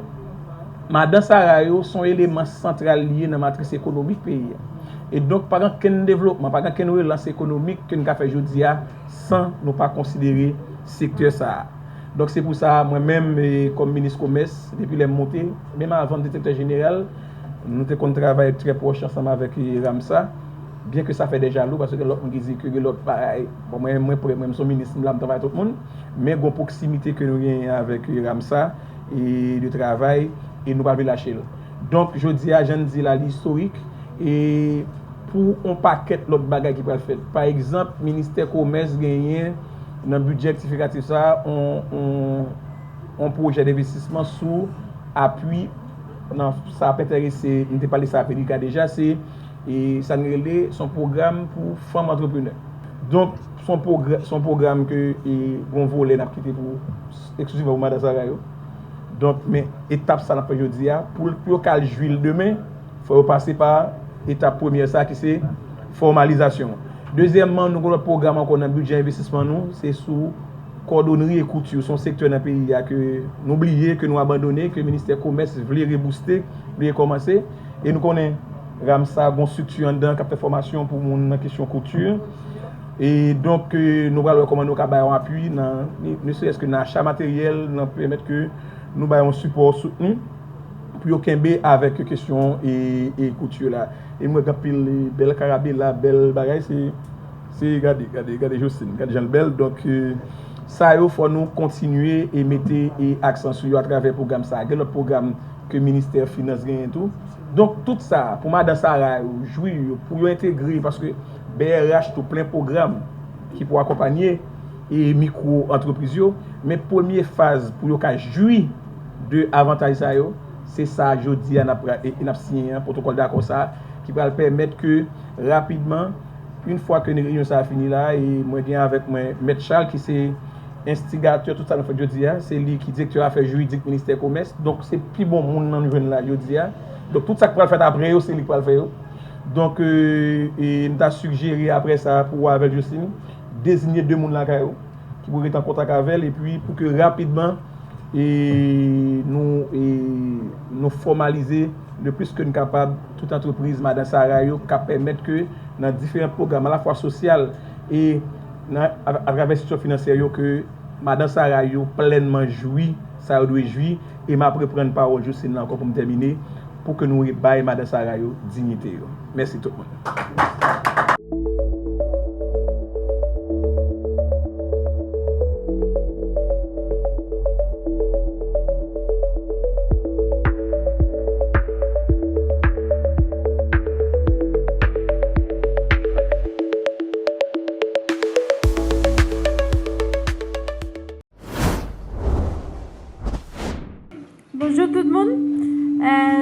Madame Sarayo sont éléments central liés dans la matrice économique pays. Et donc par exemple quel développement, par exemple quelle relance économique que nous avons fait aujourd'hui sans nous pas considérer secteur ça. Donc c'est pour ça moi-même comme ministre commerce depuis les montées, même avant le directeur général, nous avons travaillé très proche ensemble avec Ramsa. Bien que ça fait déjà lourd parce que l'autre me dit que l'autre pareil, bon moi son ministre là travaille tout le monde, mais une proximité que nous avons avec Ramsa et de travail et nous pas lâcher. Donc je dis à Jean dit la l'historique et pour un paquet l'autre bagages qui peut faire. Par exemple, ministère commerce gagné dans le budget rectificatif ça on projet d'investissement sous appui non ça peut intéresser on t'a parlé ça Pédica déjà c'est et ça nous son programme pour femmes entrepreneurs. Donc son programme que bon volet n'a quitté pour exclusivement Madame Sarayo. Donc mais étape ça n'a pas aujourd'hui pour qu'elle juile demain, faut passer par étape première ça qui c'est formalisation. Deuxièmement, nous avons un programme qu'on a budget investissement nous, c'est sous cordonnerie et couture, son secteur dans le pays que nous oublions que nous abandonné que le ministère commerce voulait rebooster, voulait commencer et nous connaissons Ramsa une structure dedans qui fait formation pour mon question couture. Et donc nous allons comment nous avons un appui dans ne serait-ce que dans l'achat matériel, nous permettre que nous avons un support soutenu pour Kembe avec question et couture là. Et moi pile belle carabine là, belle bagaille c'est regardez Jocelyne, regardez Jean Belle donc ça il faut nous continuer et mettre accent sur à travers programme ça, le programme que le ministère finance gagne tout. Donc tout ça pour Madame Sarah jouir pour intégrer parce que BRH tout plein programme qui pour accompagner et micro entreprises mais première phase pour yo ka jouir de avantage ça yo c'est ça jodi on a signé un protocole d'accord ça qui va permettre que rapidement une fois que la réunion ça a fini là et moi viens avec moi Maître Charles qui c'est instigateur tout ça nous fait jodi c'est lui qui directeur affaires juridiques ministère commerce donc c'est plus bon monde dans nous là jodi donc tout ça qui va faire après c'est lui qui va le faire donc et m'a suggéré après ça pour avec Jocelyne désigner deux monde là qui pourraient être en contact avec elle et puis pour que rapidement et nous formaliser le plus que nous capable toute entreprise Madame Sarayo qui permettre que dans différents programmes à la fois social et à travers l'institution financière que Madame Sarayo pleinement jouit ça doit jouir et m'a prendre parole juste encore pour me terminer pour que nous bailler Madame Sarayo dignité. Merci tout le monde. Bonjour tout le monde,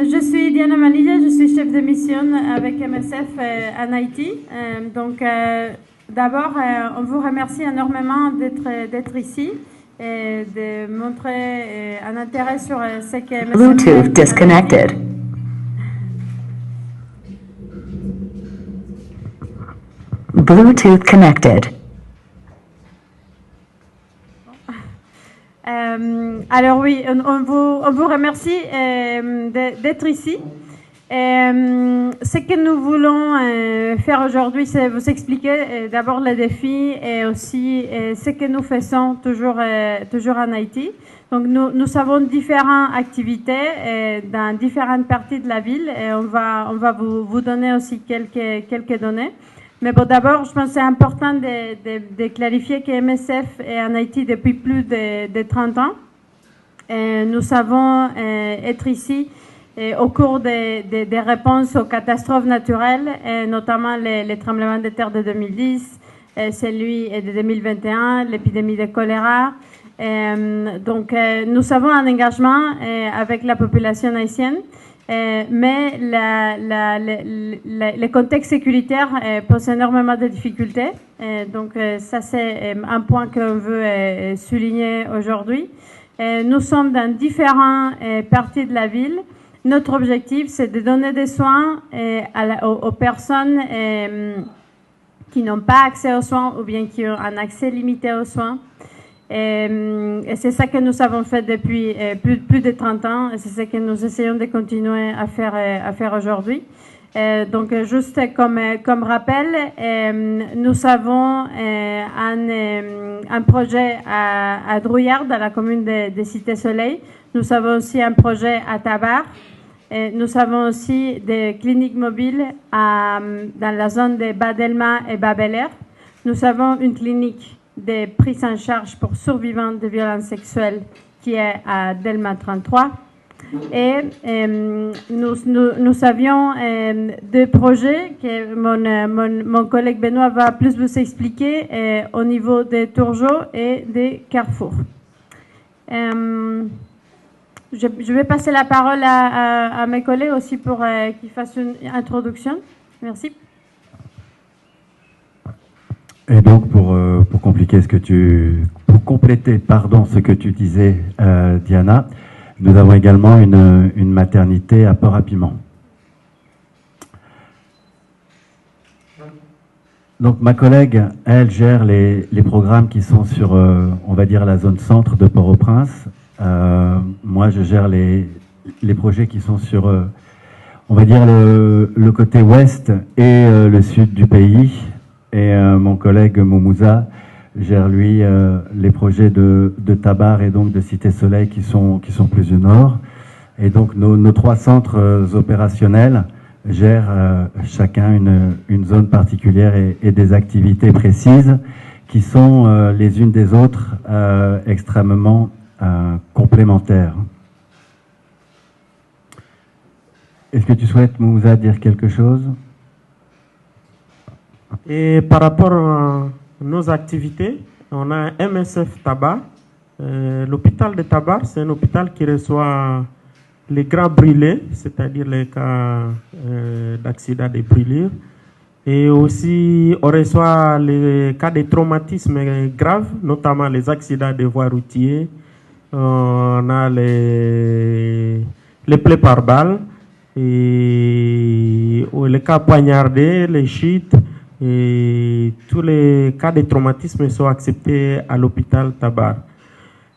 je suis Diana Manilla, je suis chef de mission avec MSF en Haïti. D'abord, on vous remercie énormément d'être ici et de montrer un intérêt sur ce que MSF Bluetooth disconnected. Bluetooth connected. Alors oui, on vous remercie d'être ici. Ce que nous voulons faire aujourd'hui, c'est vous expliquer d'abord les défis et aussi ce que nous faisons toujours en Haïti. Donc nous avons différentes activités dans différentes parties de la ville et on va vous donner aussi quelques données. Mais bon, d'abord, je pense que c'est important de clarifier que MSF est en Haïti depuis plus de 30 ans. Et nous savons être ici au cours des réponses aux catastrophes naturelles, et notamment les tremblements de terre de 2010, celui de 2021, l'épidémie de choléra. Donc, nous avons un engagement avec la population haïtienne. Mais le contexte sécuritaire pose énormément de difficultés. Donc, ça, c'est un point qu'on veut souligner aujourd'hui. Nous sommes dans différentes parties de la ville. Notre objectif, c'est de donner des soins aux personnes qui n'ont pas accès aux soins ou bien qui ont un accès limité aux soins. Et c'est ça que nous avons fait depuis plus de 30 ans et c'est ce que nous essayons de continuer à faire aujourd'hui. Donc, juste comme rappel, nous avons un projet à Drouillard, dans la commune de Cité-Soleil. Nous avons aussi un projet à Tabar. Nous avons aussi des cliniques mobiles dans la zone de Bas-Delma et Bas-Bel-Air. Nous avons une clinique de prise en charge pour survivants de violences sexuelles qui est à Delma 33. Et nous avions deux projets que mon collègue Benoît va plus vous expliquer au niveau des Tourgeaux et des Carrefours. Je vais passer la parole à mes collègues aussi pour qu'ils fassent une introduction. Merci. Et donc, pour compléter ce que tu disais, Diana, nous avons également une maternité à Port-à-Piment. Donc, ma collègue, elle gère les programmes qui sont sur, on va dire, la zone centre de Port-au-Prince. Moi, je gère les projets qui sont sur, on va dire, le côté ouest et le sud du pays. Et mon collègue Moumouza gère, lui, les projets de Tabar et donc de Cité-Soleil qui sont plus au nord. Et donc, nos trois centres opérationnels gèrent chacun une zone particulière et des activités précises qui sont les unes des autres extrêmement complémentaires. Est-ce que tu souhaites, Moumouza, dire quelque chose ? Et par rapport à nos activités, on a MSF Tabar. L'hôpital de Tabar, c'est un hôpital qui reçoit les grands brûlés, c'est-à-dire les cas d'accident de brûlure. Et aussi, on reçoit les cas de traumatismes graves, notamment les accidents de voies routières. On a les plaies par balle, et les cas poignardés, les chutes. Et tous les cas de traumatisme sont acceptés à l'hôpital Tabar.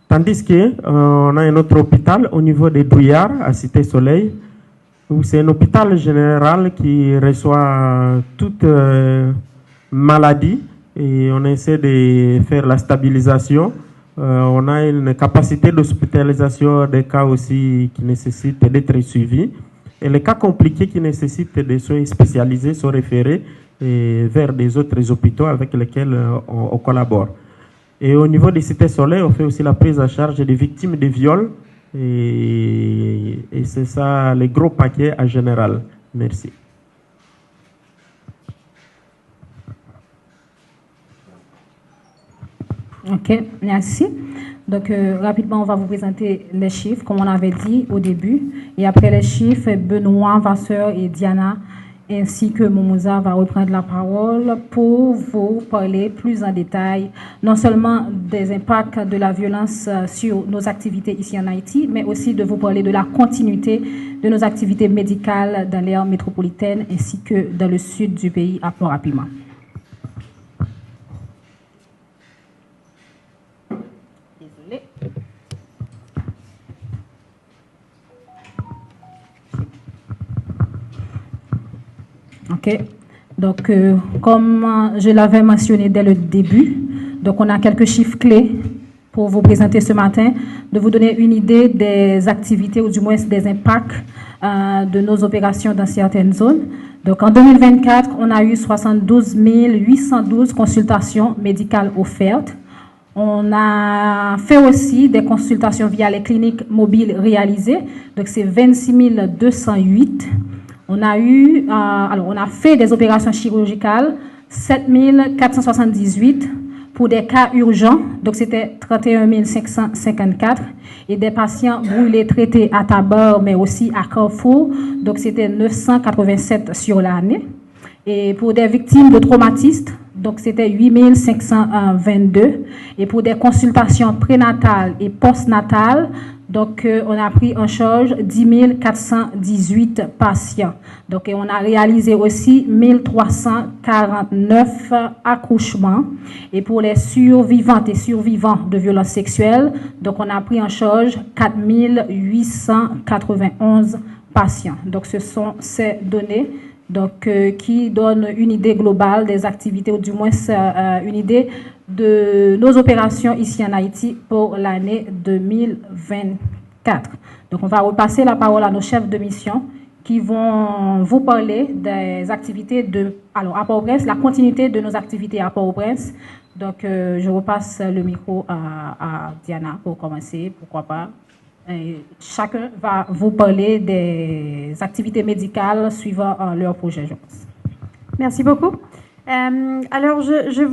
Tandis qu'on a un autre hôpital au niveau de Drouillard, à Cité-Soleil, où c'est un hôpital général qui reçoit toute maladie et on essaie de faire la stabilisation. On a une capacité d'hospitalisation des cas aussi qui nécessitent d'être suivis. Et les cas compliqués qui nécessitent des soins spécialisés sont référés vers des autres hôpitaux avec lesquels on collabore. Et au niveau des Cités-Soleil, on fait aussi la prise en charge des victimes de viols. Et c'est ça, les gros paquets en général. Merci. Ok, merci. Donc, rapidement, on va vous présenter les chiffres, comme on avait dit au début. Et après les chiffres, Benoît, Vasseur et Diana, ainsi que Moumouza va reprendre la parole pour vous parler plus en détail, non seulement des impacts de la violence sur nos activités ici en Haïti, mais aussi de vous parler de la continuité de nos activités médicales dans l'aire métropolitaine ainsi que dans le sud du pays à Port-à-Piment. OK? Donc, comme je l'avais mentionné dès le début, donc on a quelques chiffres clés pour vous présenter ce matin, de vous donner une idée des activités ou du moins des impacts de nos opérations dans certaines zones. Donc, en 2024, on a eu 72 812 consultations médicales offertes. On a fait aussi des consultations via les cliniques mobiles réalisées. Donc, c'est 26 208. On a fait des opérations chirurgicales, 7 478 pour des cas urgents. Donc, c'était 31 554. Et des patients brûlés traités à Tabar, mais aussi à Carrefour. Donc, c'était 987 sur l'année. Et pour des victimes de traumatistes, donc c'était 8 522. Et pour des consultations prénatales et postnatales, donc on a pris en charge 10 418 patients. Donc on a réalisé aussi 1349 accouchements. Et pour les survivantes et survivants de violences sexuelles, donc on a pris en charge 4 891 patients. Donc ce sont ces données donc, qui donne une idée globale des activités, ou du moins une idée de nos opérations ici en Haïti pour l'année 2024. Donc, on va repasser la parole à nos chefs de mission qui vont vous parler des activités à Port-au-Prince, la continuité de nos activités à Port-au-Prince. Donc, je repasse le micro à Diana pour commencer, pourquoi pas. Et chacun va vous parler des activités médicales suivant leur projet, je pense. Merci beaucoup. Alors, je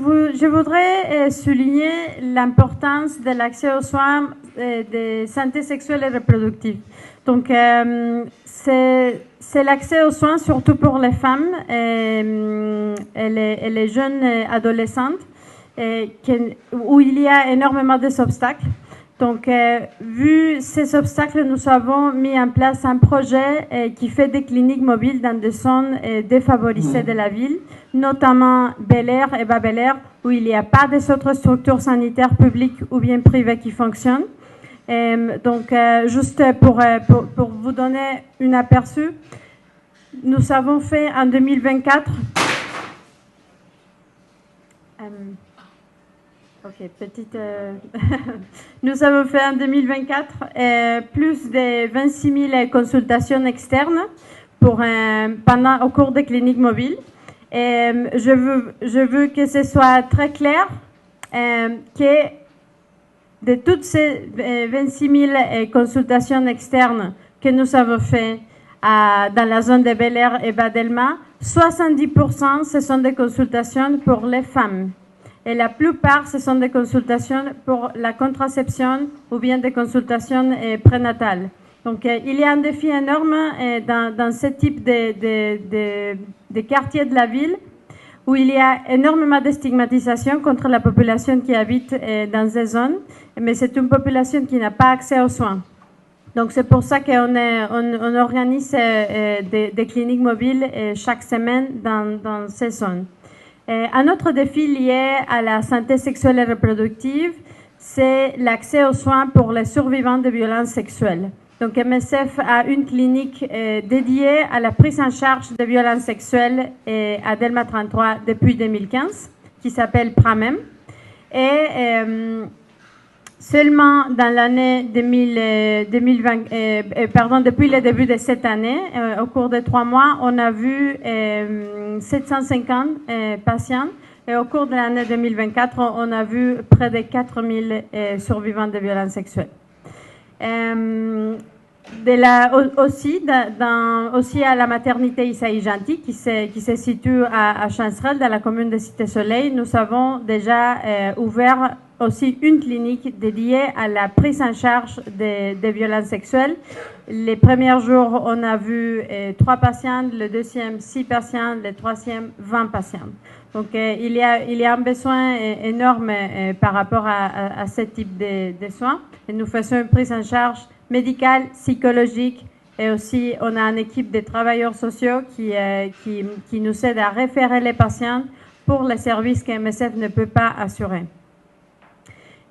voudrais souligner l'importance de l'accès aux soins de santé sexuelle et reproductive. Donc, c'est l'accès aux soins surtout pour les femmes et les jeunes adolescentes où il y a énormément d'obstacles. Donc, vu ces obstacles, nous avons mis en place un projet qui fait des cliniques mobiles dans des zones défavorisées de la ville, notamment Bel-Air et Bas-Bel-Air, où il n'y a pas des autres structures sanitaires publiques ou bien privées qui fonctionnent. Donc, juste pour vous donner un aperçu, nous avons fait en 2024... Ok, Nous avons fait en 2024 plus de 26 000 consultations externes au cours des cliniques mobiles. Et je veux que ce soit très clair que de toutes ces 26 000 consultations externes que nous avons fait dans la zone de Bel-Air et Bas-Delma, 70% ce sont des consultations pour les femmes. Et la plupart, ce sont des consultations pour la contraception ou bien des consultations prénatales. Donc, il y a un défi énorme dans ce type de quartier de la ville où il y a énormément de stigmatisation contre la population qui habite dans ces zones, mais c'est une population qui n'a pas accès aux soins. Donc, c'est pour ça qu'on organise des cliniques mobiles chaque semaine dans ces zones. Un autre défi lié à la santé sexuelle et reproductive, c'est l'accès aux soins pour les survivants de violences sexuelles. Donc, MSF a une clinique dédiée à la prise en charge de violences sexuelles à Delma 33 depuis 2015, qui s'appelle PRAMEM. Et seulement dans l'année depuis le début de cette année, au cours de 3 mois, on a vu 750 patients. Et au cours de l'année 2024, on a vu près de 4000 survivants de violences sexuelles. Aussi à la maternité Isaïe Gentil, qui se situe à Chancerelle, dans la commune de Cité-Soleil, nous avons déjà ouvert aussi une clinique dédiée à la prise en charge des violences sexuelles. Les premiers jours, on a vu 3 patients, le deuxième 6 patients, le troisième 20 patients. Donc, il y a un besoin énorme par rapport à ce type de soins. Et nous faisons une prise en charge médicale, psychologique, et aussi on a une équipe de travailleurs sociaux qui nous aide à référer les patients pour les services que MSF ne peut pas assurer.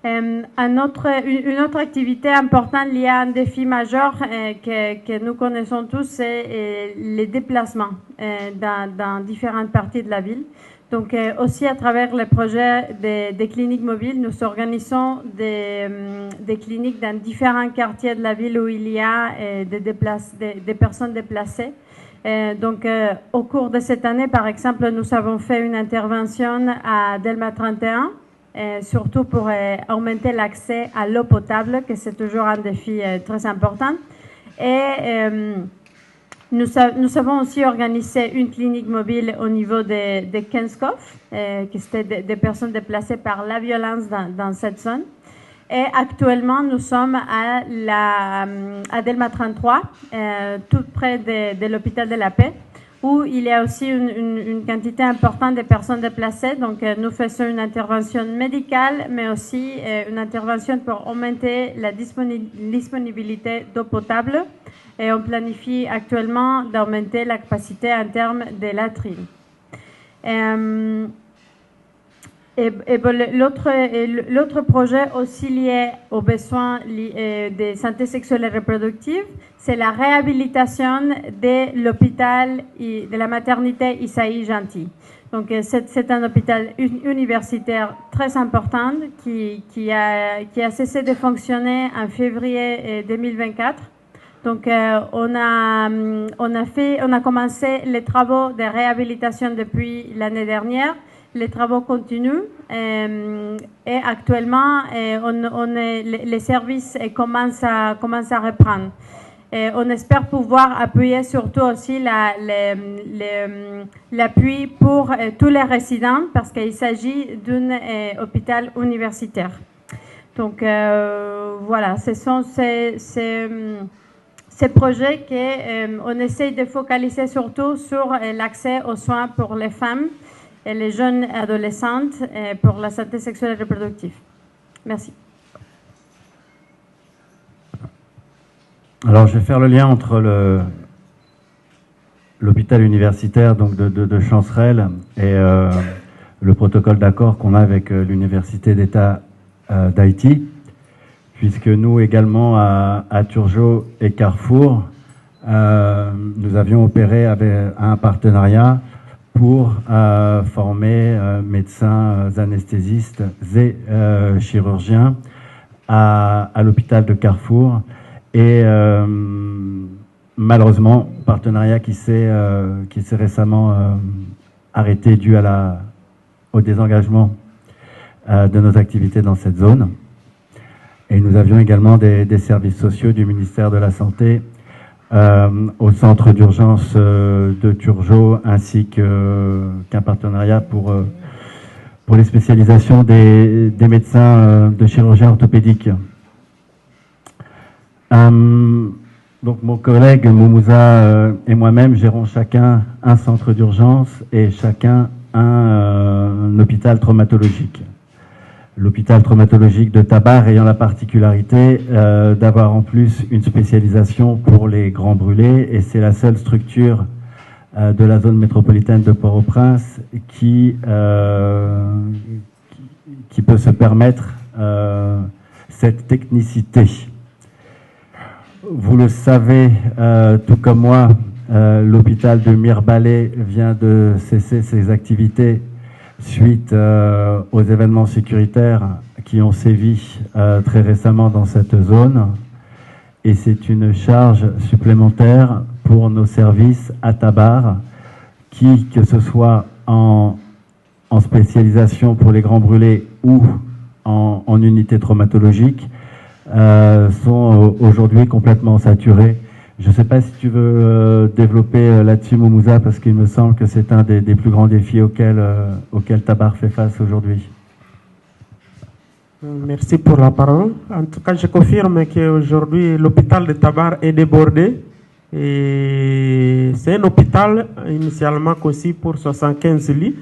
Une autre activité importante liée à un défi majeur que nous connaissons tous, c'est les déplacements dans différentes parties de la ville. Donc aussi à travers le projet des cliniques mobiles, nous organisons des cliniques dans différents quartiers de la ville où il y a des personnes déplacées. Donc au cours de cette année, par exemple, nous avons fait une intervention à Delma 31, surtout pour augmenter l'accès à l'eau potable, que c'est toujours un défi très important. Et nous avons aussi organisé une clinique mobile au niveau de Kenskov, qui c'était des personnes déplacées par la violence dans cette zone. Et actuellement, nous sommes à Delma 33, tout près de l'hôpital de la Paix, où il y a aussi une quantité importante de personnes déplacées. Donc, nous faisons une intervention médicale, mais aussi une intervention pour augmenter la disponibilité d'eau potable. Et on planifie actuellement d'augmenter la capacité en termes de latrines. L'autre projet aussi lié aux besoins de santé sexuelle et reproductive, c'est la réhabilitation de l'hôpital de la maternité Isaïe Gentil. Donc c'est un hôpital universitaire très important qui a cessé de fonctionner en février 2024. Donc on a commencé les travaux de réhabilitation depuis l'année dernière. Les travaux continuent et actuellement les services commencent à reprendre. Et on espère pouvoir appuyer surtout aussi l'appui pour tous les résidents parce qu'il s'agit d'un hôpital universitaire. Donc voilà, ce sont ces projets qu'on essaye de focaliser surtout sur l'accès aux soins pour les femmes et les jeunes adolescentes pour la santé sexuelle et reproductive. Merci. Alors, je vais faire le lien entre l'hôpital universitaire donc de Chancerelle et le protocole d'accord qu'on a avec l'Université d'État d'Haïti, puisque nous également à Turgeau et Carrefour, nous avions opéré avec un partenariat pour former médecins anesthésistes et chirurgiens à l'hôpital de Carrefour. Et malheureusement, partenariat qui s'est récemment arrêté dû au désengagement de nos activités dans cette zone. Et nous avions également des services sociaux du ministère de la Santé au centre d'urgence de Turgeau, ainsi qu'un partenariat pour les spécialisations des médecins de chirurgiens orthopédiques. Donc mon collègue Moumouza et moi-même gérons chacun un centre d'urgence et chacun un hôpital traumatologique. L'hôpital traumatologique de Tabar ayant la particularité d'avoir en plus une spécialisation pour les grands brûlés, et c'est la seule structure de la zone métropolitaine de Port-au-Prince qui peut se permettre cette technicité. Vous le savez, tout comme moi, l'hôpital de Mirebalais vient de cesser ses activités suite aux événements sécuritaires qui ont sévi très récemment dans cette zone. Et c'est une charge supplémentaire pour nos services à Tabar, qui, que ce soit en spécialisation pour les grands brûlés ou en unité traumatologique, sont aujourd'hui complètement saturés. Je ne sais pas si tu veux développer là-dessus, Moumouza, parce qu'il me semble que c'est un des plus grands défis auxquels Tabar fait face aujourd'hui. Merci pour la parole. En tout cas, je confirme qu'aujourd'hui, l'hôpital de Tabar est débordé. Et c'est un hôpital initialement conçu pour 75 lits.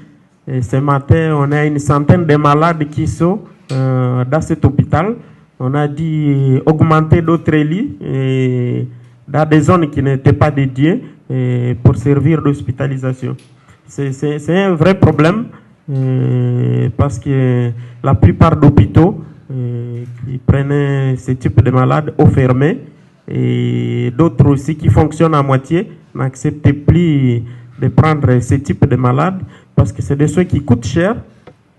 Et ce matin, on a une centaine de malades qui sont dans cet hôpital. On a dû augmenter d'autres lits et dans des zones qui n'étaient pas dédiées pour servir d'hospitalisation. C'est un vrai problème parce que la plupart d'hôpitaux qui prenaient ce type de malades au fermé, et d'autres aussi qui fonctionnent à moitié n'acceptent plus de prendre ce type de malades parce que c'est des soins qui coûtent cher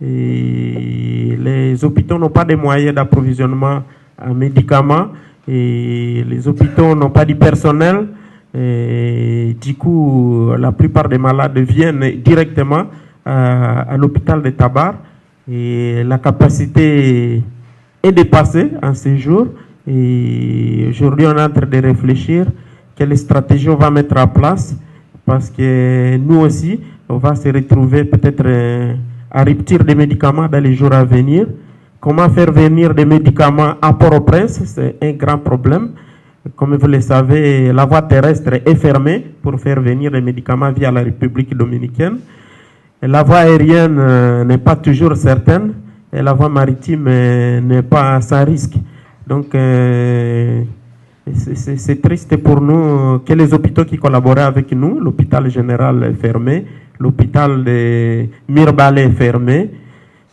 et les hôpitaux n'ont pas de moyens d'approvisionnement en médicaments et les hôpitaux n'ont pas du personnel. Et du coup, la plupart des malades viennent directement à l'hôpital de Tabar et la capacité est dépassée en ces jours. Et aujourd'hui, on est en train de réfléchir quelle stratégie on va mettre en place parce que nous aussi, on va se retrouver peut-être à rupture des médicaments dans les jours à venir. Comment faire venir des médicaments à Port-au-Prince, c'est un grand problème. Comme vous le savez, la voie terrestre est fermée pour faire venir les médicaments via la République dominicaine. Et la voie aérienne n'est pas toujours certaine et la voie maritime n'est pas sans risque. Donc, c'est triste pour nous que les hôpitaux qui collaboraient avec nous, l'hôpital général est fermé, l'hôpital de Mirbalais est fermé,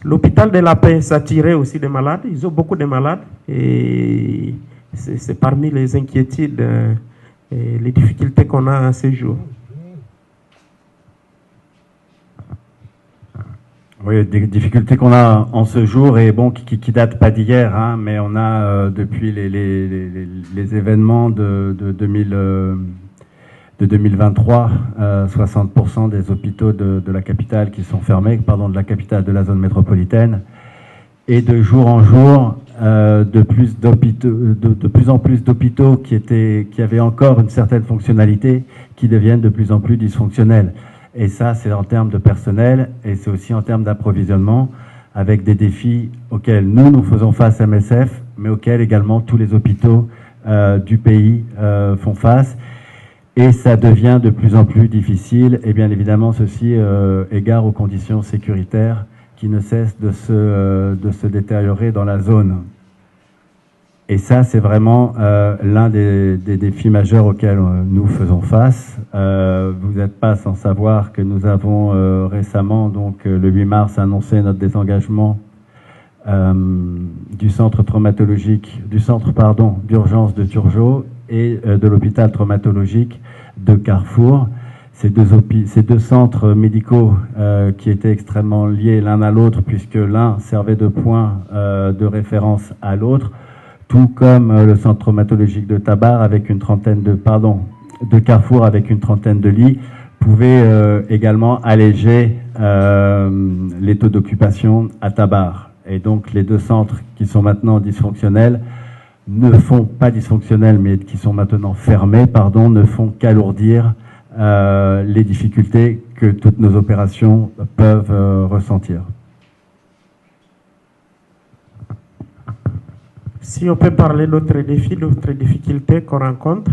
l'hôpital de la Paix s'attirait aussi des malades. Ils ont beaucoup de malades et c'est parmi les inquiétudes et les difficultés qu'on a à ces jours. Oui, des difficultés qu'on a en ce jour et bon, qui datent pas d'hier, hein, mais on a depuis les événements de 2023, 60% des hôpitaux de la capitale qui sont fermés, pardon, de la capitale de la zone métropolitaine, et de jour en jour, de plus en plus d'hôpitaux qui avaient encore une certaine fonctionnalité, qui deviennent de plus en plus dysfonctionnels. Et ça, c'est en termes de personnel et c'est aussi en termes d'approvisionnement avec des défis auxquels nous faisons face à MSF, mais auxquels également tous les hôpitaux du pays font face. Et ça devient de plus en plus difficile. Et bien évidemment, ceci égard aux conditions sécuritaires qui ne cessent de se détériorer dans la zone. Et ça, c'est vraiment l'un des défis majeurs auxquels nous faisons face. Vous n'êtes pas sans savoir que nous avons récemment, donc le 8 mars, annoncé notre désengagement du centre d'urgence de Turgeot et de l'hôpital traumatologique de Carrefour. Ces deux centres médicaux qui étaient extrêmement liés l'un à l'autre, puisque l'un servait de point de référence à l'autre, tout comme le centre traumatologique de Tabar avec une trentaine de Carrefour avec une trentaine de lits, pouvait également alléger les taux d'occupation à Tabar. Et donc les deux centres qui sont maintenant dysfonctionnels mais qui sont maintenant fermés, ne font qu'alourdir les difficultés que toutes nos opérations peuvent ressentir. Si on peut parler d'autres défis, d'autres difficultés qu'on rencontre,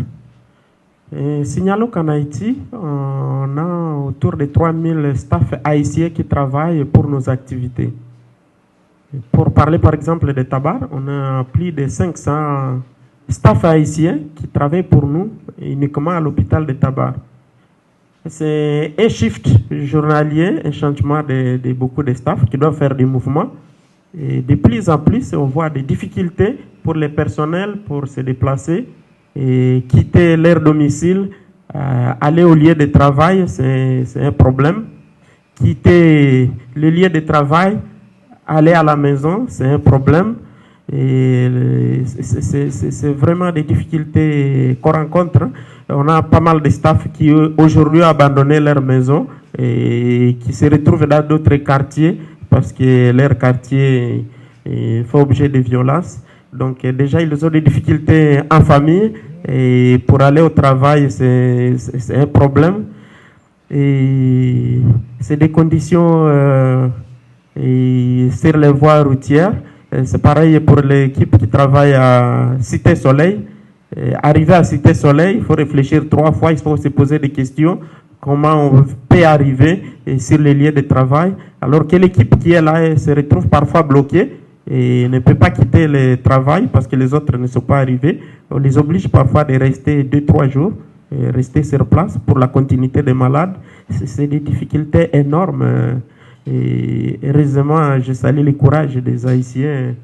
signalons qu'en Haïti, on a autour de 3000 staffs haïtiens qui travaillent pour nos activités. Pour parler par exemple de Tabar, on a plus de 500 staffs haïtiens qui travaillent pour nous uniquement à l'hôpital de Tabar. C'est un shift journalier, un changement de beaucoup de staffs qui doivent faire des mouvements. Et de plus en plus, on voit des difficultés pour les personnels pour se déplacer et quitter leur domicile, aller au lieu de travail, c'est un problème. Quitter le lieu de travail, aller à la maison, c'est un problème. Et c'est vraiment des difficultés qu'on rencontre. On a pas mal de staff qui aujourd'hui ont abandonné leur maison et qui se retrouvent dans d'autres quartiers parce que leur quartier fait objet de violences. Donc déjà, ils ont des difficultés en famille et pour aller au travail, c'est un problème. Et c'est des conditions sur les voies routières. C'est pareil pour l'équipe qui travaille à Cité Soleil. Arriver à Cité Soleil, il faut réfléchir 3 fois, il faut se poser des questions. Comment on peut arriver sur les lieux de travail, alors que l'équipe qui est là se retrouve parfois bloquée et ne peut pas quitter le travail parce que les autres ne sont pas arrivés. On les oblige parfois de rester 2-3 jours, et rester sur place pour la continuité des malades. C'est des difficultés énormes. Et heureusement, je salue le courage des Haïtiens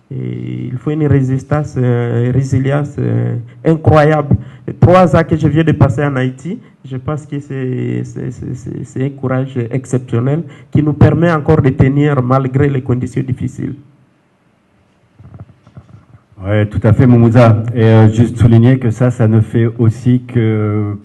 Et il faut une résistance, résilience incroyable. 3 ans que je viens de passer en Haïti, je pense que c'est un courage exceptionnel qui nous permet encore de tenir malgré les conditions difficiles. Oui, tout à fait, Moumouza. Et juste souligner que ça ne fait aussi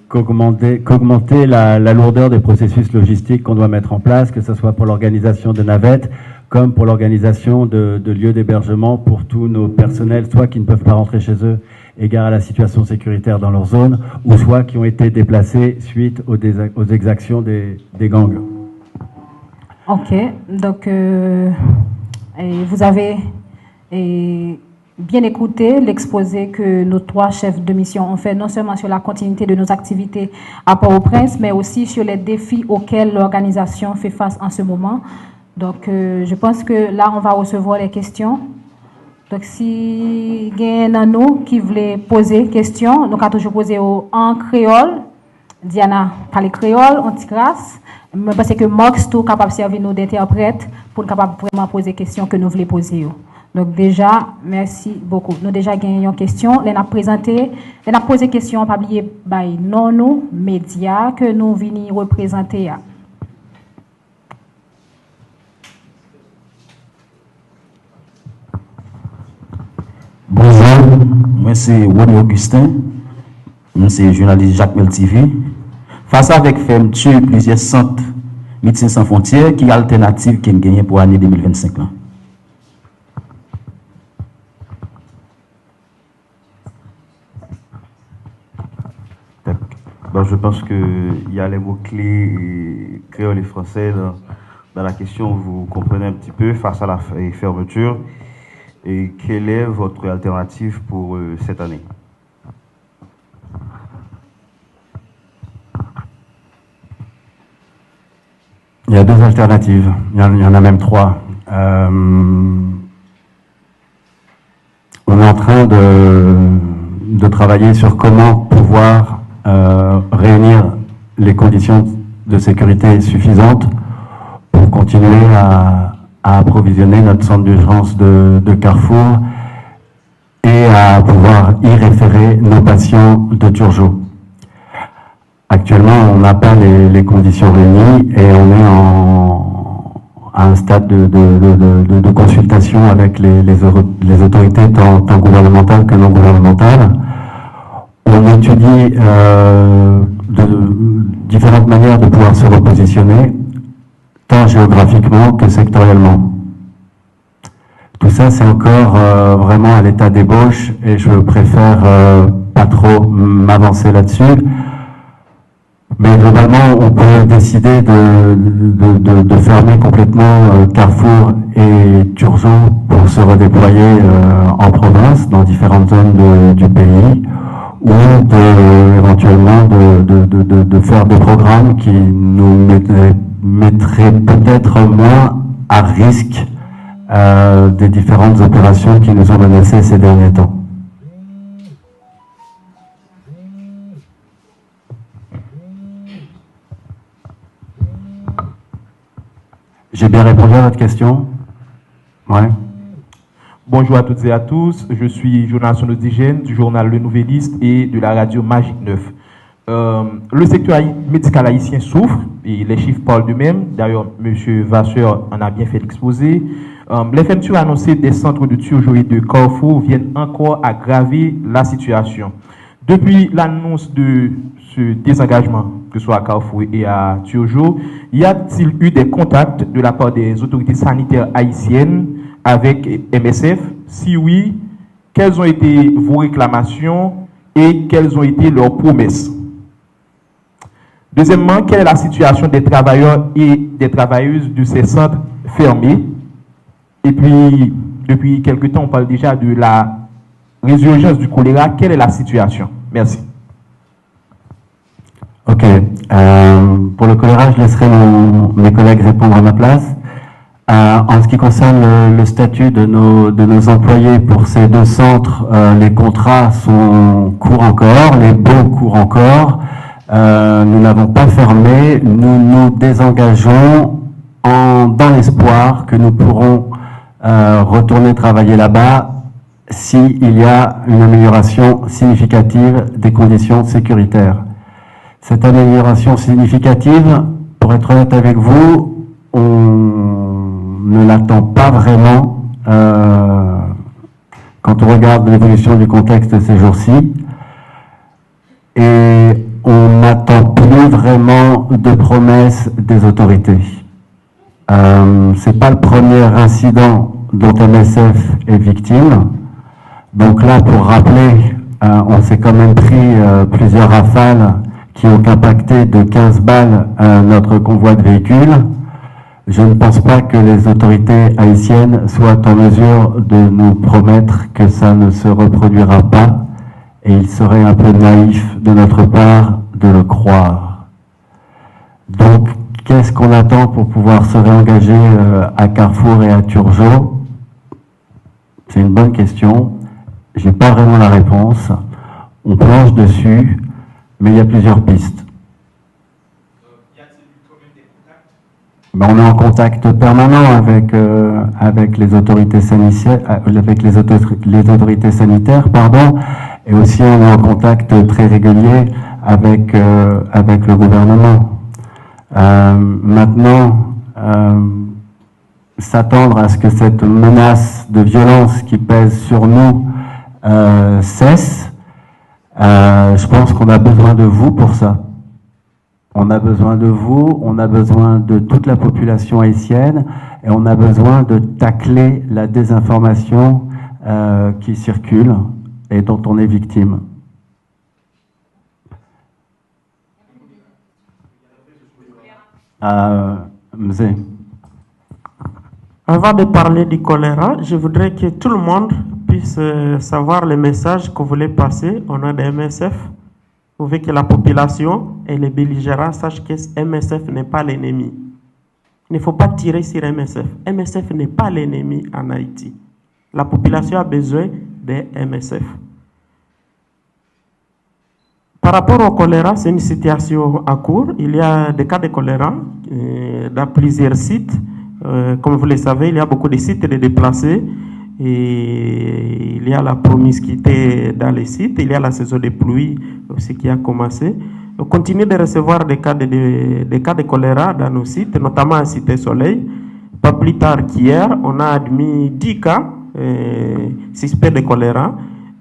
qu'augmenter la lourdeur des processus logistiques qu'on doit mettre en place, que ce soit pour l'organisation de navettes, comme pour l'organisation de lieux d'hébergement pour tous nos personnels, soit qui ne peuvent pas rentrer chez eux, égard à la situation sécuritaire dans leur zone, ou soit qui ont été déplacés suite aux exactions des gangs. Ok, donc vous avez bien écouté l'exposé que nos 3 chefs de mission ont fait, non seulement sur la continuité de nos activités à Port-au-Prince, mais aussi sur les défis auxquels l'organisation fait face en ce moment. Donc, je pense que là, on va recevoir les questions. Donc, si il y a un nous qui voulait poser question, nous avons toujours posé en créole. Diana parle créole, en grâce. Je pense que Mox est capable de servir nous d'interprète pour capable vraiment poser questions que nous voulons poser. Donc, déjà, merci beaucoup. Nous déjà gagné une question. On a présenté, on a posé question, pas oublier, non, nous, médias que nous venons représenter. Bonjour, moi c'est Wony Augustin, moi c'est journaliste Jacques Mel TV. Face avec fermeture plusieurs centres Médecins Sans Frontières, qui est alternative qui est gagnée pour l'année 2025 là. Bon, je pense qu'il y a les mots-clés créoles et français dans la question, vous comprenez un petit peu face à la fermeture. Et quelle est votre alternative pour cette année? Il y a 2 alternatives, il y en a même 3. On est en train de travailler sur comment pouvoir réunir les conditions de sécurité suffisantes pour continuer à approvisionner notre centre d'urgence de Carrefour et à pouvoir y référer nos patients de Turgeot. Actuellement, on n'a pas les conditions réunies et on est à un stade de consultation avec les autorités tant gouvernementales que non gouvernementales. On étudie différentes manières de pouvoir se repositionner, tant géographiquement que sectoriellement. Tout ça, c'est encore vraiment à l'état d'ébauche et je préfère pas trop m'avancer là-dessus. Mais globalement, on peut décider de fermer complètement Carrefour et Turgeot pour se redéployer en province, dans différentes zones du pays, ou éventuellement de faire des programmes qui nous mettraient peut-être moins à risque des différentes opérations qui nous ont menacés ces derniers temps. J'ai bien répondu à votre question? Ouais. Bonjour à toutes et à tous, je suis Jonas Sonodigène du journal Le Nouvelliste et de la radio Magique 9. Le secteur médical haïtien souffre et les chiffres parlent d'eux-mêmes. D'ailleurs, M. Vasseur en a bien fait l'exposé. Les fermetures annoncées des centres de Turgeot et de Carrefour viennent encore aggraver la situation. Depuis l'annonce de ce désengagement, que ce soit à Carrefour et à Turgeot, y a-t-il eu des contacts de la part des autorités sanitaires haïtiennes avec MSF? Si oui, quelles ont été vos réclamations et quelles ont été leurs promesses? Deuxièmement, quelle est la situation des travailleurs et des travailleuses de ces centres fermés? Et puis, depuis quelque temps, on parle déjà de la résurgence du choléra. Quelle est la situation? Merci. Ok. Pour le choléra, je laisserai mes collègues répondre à ma place. En ce qui concerne le statut de nos employés pour ces 2 centres, les contrats courent encore, les baux courent encore. Nous n'avons pas fermé, nous nous désengageons dans l'espoir que nous pourrons retourner travailler là-bas s'il y a une amélioration significative des conditions sécuritaires. Cette amélioration significative, pour être honnête avec vous, on ne l'attend pas vraiment quand on regarde l'évolution du contexte ces jours-ci. Et on n'attend plus vraiment de promesses des autorités. C'est pas le premier incident dont MSF est victime. Donc là, pour rappeler, on s'est quand même pris plusieurs rafales qui ont impacté de 15 balles notre convoi de véhicules. Je ne pense pas que les autorités haïtiennes soient en mesure de nous promettre que ça ne se reproduira pas, et il serait un peu naïf de notre part de le croire. Donc, qu'est-ce qu'on attend pour pouvoir se réengager à Carrefour et à Turgeau? C'est une bonne question. J'ai pas vraiment la réponse. On planche dessus, mais il y a plusieurs pistes. Ben, on est en contact permanent avec les autorités sanitaires, pardon, et aussi on est en contact très régulier avec le gouvernement. Maintenant, s'attendre à ce que cette menace de violence qui pèse sur nous cesse, je pense qu'on a besoin de vous pour ça. On a besoin de vous, on a besoin de toute la population haïtienne, et on a besoin de tacler la désinformation qui circule et dont on est victime. Mzé. Avant de parler du choléra, je voudrais que tout le monde puisse savoir le message que vous voulez passer au nom de MSF. Vous voulez que la population et les belligérants sachent que MSF n'est pas l'ennemi. Il ne faut pas tirer sur MSF. MSF n'est pas l'ennemi en Haïti. La population a besoin de MSF. Par rapport au choléra, c'est une situation à court. Il y a des cas de choléra dans plusieurs sites. Comme vous le savez, il y a beaucoup de sites de déplacés. Et il y a la promiscuité dans les sites. Il y a la saison des pluies aussi qui a commencé. On continue de recevoir des cas de choléra dans nos sites, notamment à Cité Soleil. Pas plus tard qu'hier, on a admis 10 cas suspects de choléra.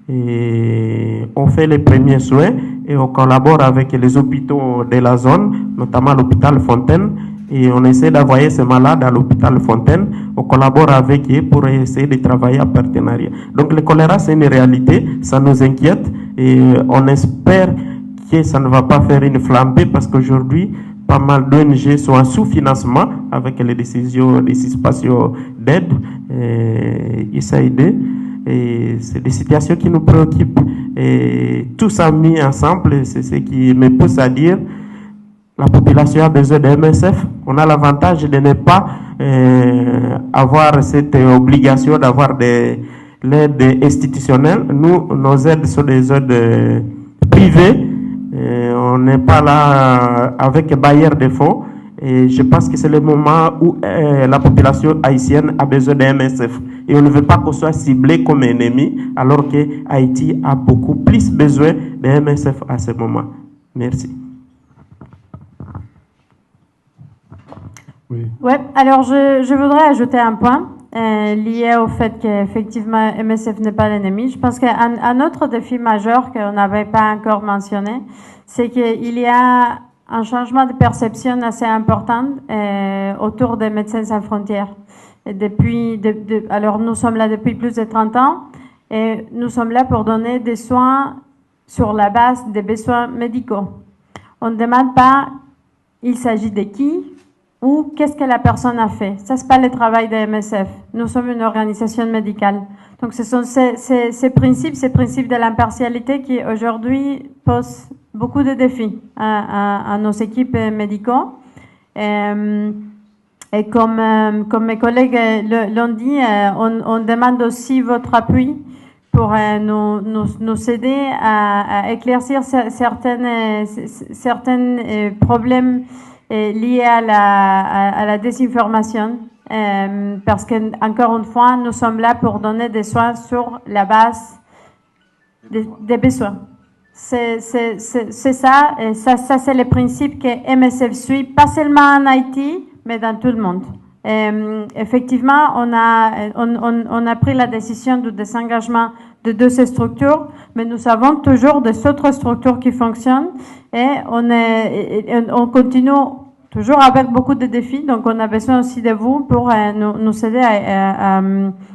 Et on fait les premiers soins et on collabore avec les hôpitaux de la zone, notamment l'hôpital Fontaine, et on essaie d'envoyer ces malades à l'hôpital Fontaine. On collabore avec eux pour essayer de travailler en partenariat. Donc le choléra, c'est une réalité, ça nous inquiète et on espère que ça ne va pas faire une flambée parce qu'aujourd'hui, pas mal d'ONG sont en sous-financement avec les décisions des situations d'aide, USAID. Et c'est des situations qui nous préoccupent. Et tout ça mis ensemble, c'est ce qui me pousse à dire la population a besoin de MSF. On a l'avantage de ne pas avoir cette obligation d'avoir de l'aide institutionnelle. Nous, nos aides sont des aides privées. On n'est pas là avec bailleur de fonds. Et je pense que c'est le moment où la population haïtienne a besoin de MSF. Et on ne veut pas qu'on soit ciblé comme ennemi, alors que Haïti a beaucoup plus besoin de MSF à ce moment. Merci. Oui. Ouais, alors je voudrais ajouter un point lié au fait qu'effectivement MSF n'est pas l'ennemi. Je pense qu'un autre défi majeur qu'on n'avait pas encore mentionné, c'est qu'il y a un changement de perception assez important autour des Médecins sans frontières. Et alors nous sommes là depuis plus de 30 ans et nous sommes là pour donner des soins sur la base des besoins médicaux. On ne demande pas il s'agit de qui ou qu'est-ce que la personne a fait. Ça, c'est pas le travail de MSF. Nous sommes une organisation médicale. Donc ce sont ces principes de l'impartialité qui aujourd'hui posent beaucoup de défis à nos équipes médicaux. Et comme mes collègues l'ont dit, on demande aussi votre appui pour nous aider à éclaircir certains problèmes liés à la désinformation parce que, encore une fois, nous sommes là pour donner des soins sur la base des besoins. C'est ça, et ça c'est le principe que MSF suit, pas seulement en Haïti, mais dans tout le monde. Effectivement, on a pris la décision du désengagement de deux ces structures, mais nous avons toujours des autres structures qui fonctionnent et on continue toujours avec beaucoup de défis. Donc, on a besoin aussi de vous pour nous aider à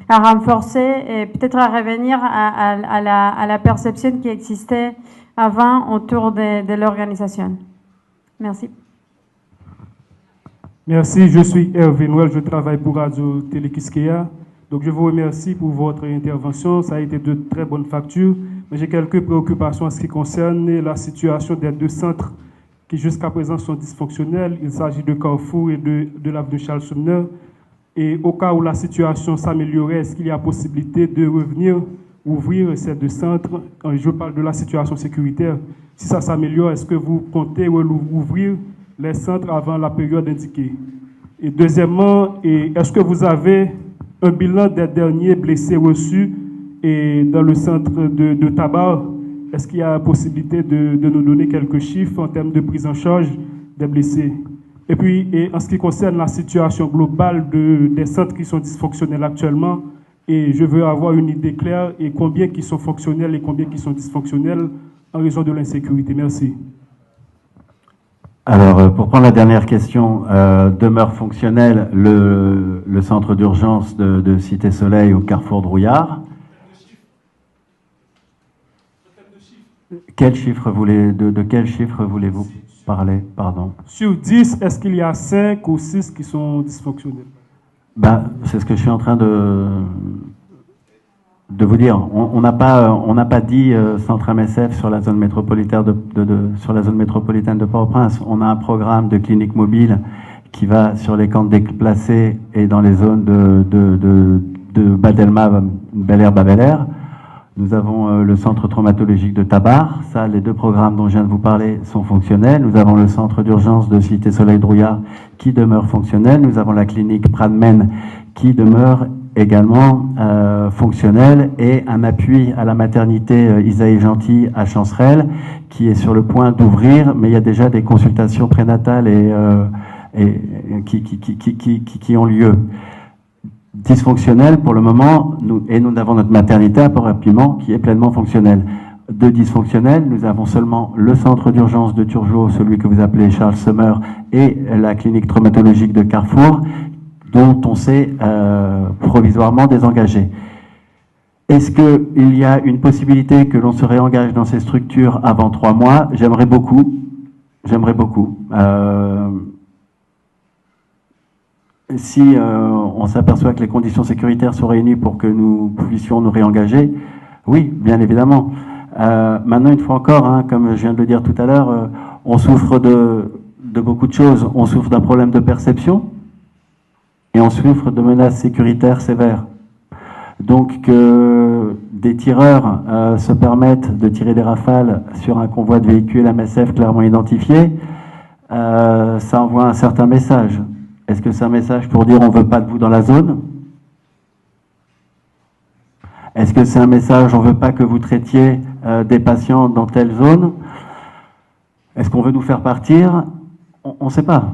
renforcer et peut-être à revenir à la perception qui existait avant autour de l'organisation. Merci. Merci, je suis Hervé Noël, je travaille pour Radio Télé Quisqueya. Donc je vous remercie pour votre intervention, ça a été de très bonnes factures, mais j'ai quelques préoccupations en ce qui concerne la situation des deux centres qui jusqu'à présent sont dysfonctionnels. Il s'agit de Carrefour et de l'avenue Charles Sumner. Et au cas où la situation s'améliorait, est-ce qu'il y a possibilité de revenir ouvrir ces deux centres? Je parle de la situation sécuritaire. Si ça s'améliore, est-ce que vous comptez ouvrir les centres avant la période indiquée? Et deuxièmement, est-ce que vous avez un bilan des derniers blessés reçus dans le centre de Tabar? Est-ce qu'il y a possibilité de nous donner quelques chiffres en termes de prise en charge des blessés? Et puis, en ce qui concerne la situation globale des centres qui sont dysfonctionnels actuellement, et je veux avoir une idée claire et combien qui sont fonctionnels et combien qui sont dysfonctionnels en raison de l'insécurité. Merci. Alors, pour prendre la dernière question, demeure fonctionnel le centre d'urgence de Cité Soleil au Carrefour Drouillard. De quel chiffre voulez-vous parler, pardon? Sur 10, est-ce qu'il y a 5 ou 6 qui sont dysfonctionnels? C'est ce que je suis en train de vous dire. On n'a pas dit centre MSF sur la zone métropolitaine sur la zone métropolitaine de Port-au-Prince. On a un programme de clinique mobile qui va sur les camps déplacés et dans les zones de Badelma, Bel Air, Bel Air. Nous avons le centre traumatologique de Tabar. Ça, les deux programmes dont je viens de vous parler sont fonctionnels. Nous avons le centre d'urgence de Cité Soleil Drouillard qui demeure fonctionnel. Nous avons la clinique Pradmen qui demeure également fonctionnelle, et un appui à la maternité Isaïe Gentil à Chancerelle qui est sur le point d'ouvrir, mais il y a déjà des consultations prénatales qui ont lieu. Dysfonctionnel pour le moment, nous avons notre maternité à Port-au-Piment qui est pleinement fonctionnelle. De dysfonctionnel, nous avons seulement le centre d'urgence de Turgeot, celui que vous appelez Charles Summer, et la clinique traumatologique de Carrefour, dont on s'est provisoirement désengagé. Est-ce qu'il y a une possibilité que l'on se réengage dans ces structures avant 3 mois? J'aimerais beaucoup. Si on s'aperçoit que les conditions sécuritaires sont réunies pour que nous puissions nous réengager, oui, bien évidemment. Maintenant, une fois encore, comme je viens de le dire tout à l'heure, on souffre de beaucoup de choses. On souffre d'un problème de perception et on souffre de menaces sécuritaires sévères. Donc que des tireurs se permettent de tirer des rafales sur un convoi de véhicules MSF clairement identifié, ça envoie un certain message. Est-ce que c'est un message pour dire on ne veut pas de vous dans la zone? Est-ce que c'est un message on ne veut pas que vous traitiez des patients dans telle zone? Est-ce qu'on veut nous faire partir? On ne sait pas.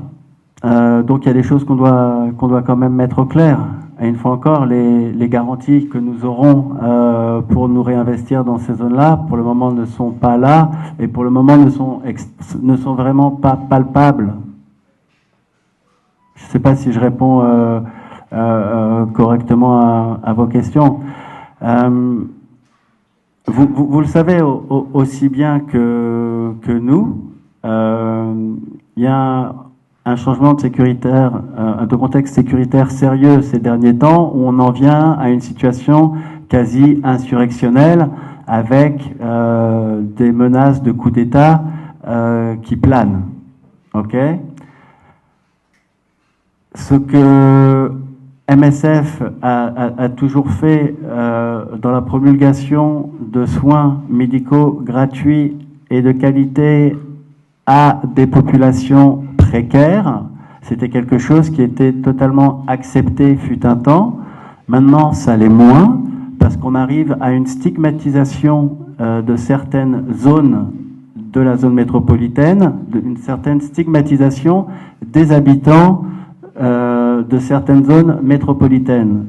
Donc il y a des choses qu'on doit quand même mettre au clair. Et une fois encore, les garanties que nous aurons pour nous réinvestir dans ces zones-là, pour le moment ne sont pas là, et pour le moment ne sont vraiment pas palpables. Je ne sais pas si je réponds correctement à vos questions. Vous le savez aussi bien que nous, il y a un changement de contexte sécuritaire sérieux ces derniers temps, où on en vient à une situation quasi insurrectionnelle avec des menaces de coup d'État qui planent. Ok ? Ce que MSF a toujours fait dans la promulgation de soins médicaux gratuits et de qualité à des populations précaires, C'était quelque chose qui était totalement accepté fut un temps. Maintenant, ça l'est moins, parce qu'on arrive à une stigmatisation de certaines zones de la zone métropolitaine, une certaine stigmatisation des habitants de certaines zones métropolitaines,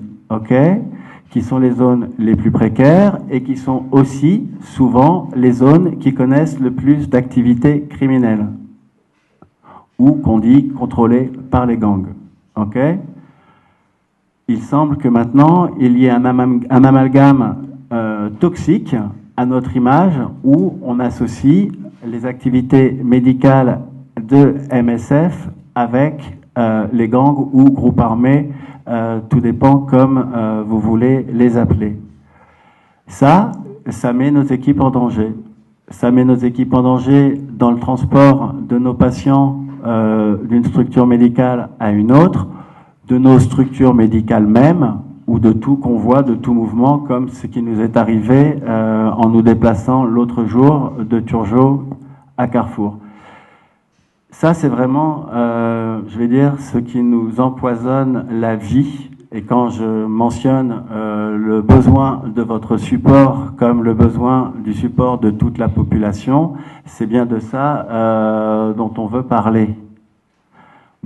qui sont les zones les plus précaires et qui sont aussi souvent les zones qui connaissent le plus d'activités criminelles ou qu'on dit contrôlées par les gangs. Il semble que maintenant il y ait un amalgame toxique à notre image où on associe les activités médicales de MSF avec les gangs ou groupes armés, tout dépend comme vous voulez les appeler. Ça met nos équipes en danger. Ça met nos équipes en danger dans le transport de nos patients d'une structure médicale à une autre, de nos structures médicales mêmes, ou de tout convoi, de tout mouvement, comme ce qui nous est arrivé en nous déplaçant l'autre jour de Turgeot à Carrefour. Ça, c'est vraiment, je vais dire, ce qui nous empoisonne la vie. Et quand je mentionne le besoin de votre support comme le besoin du support de toute la population, c'est bien de ça dont on veut parler.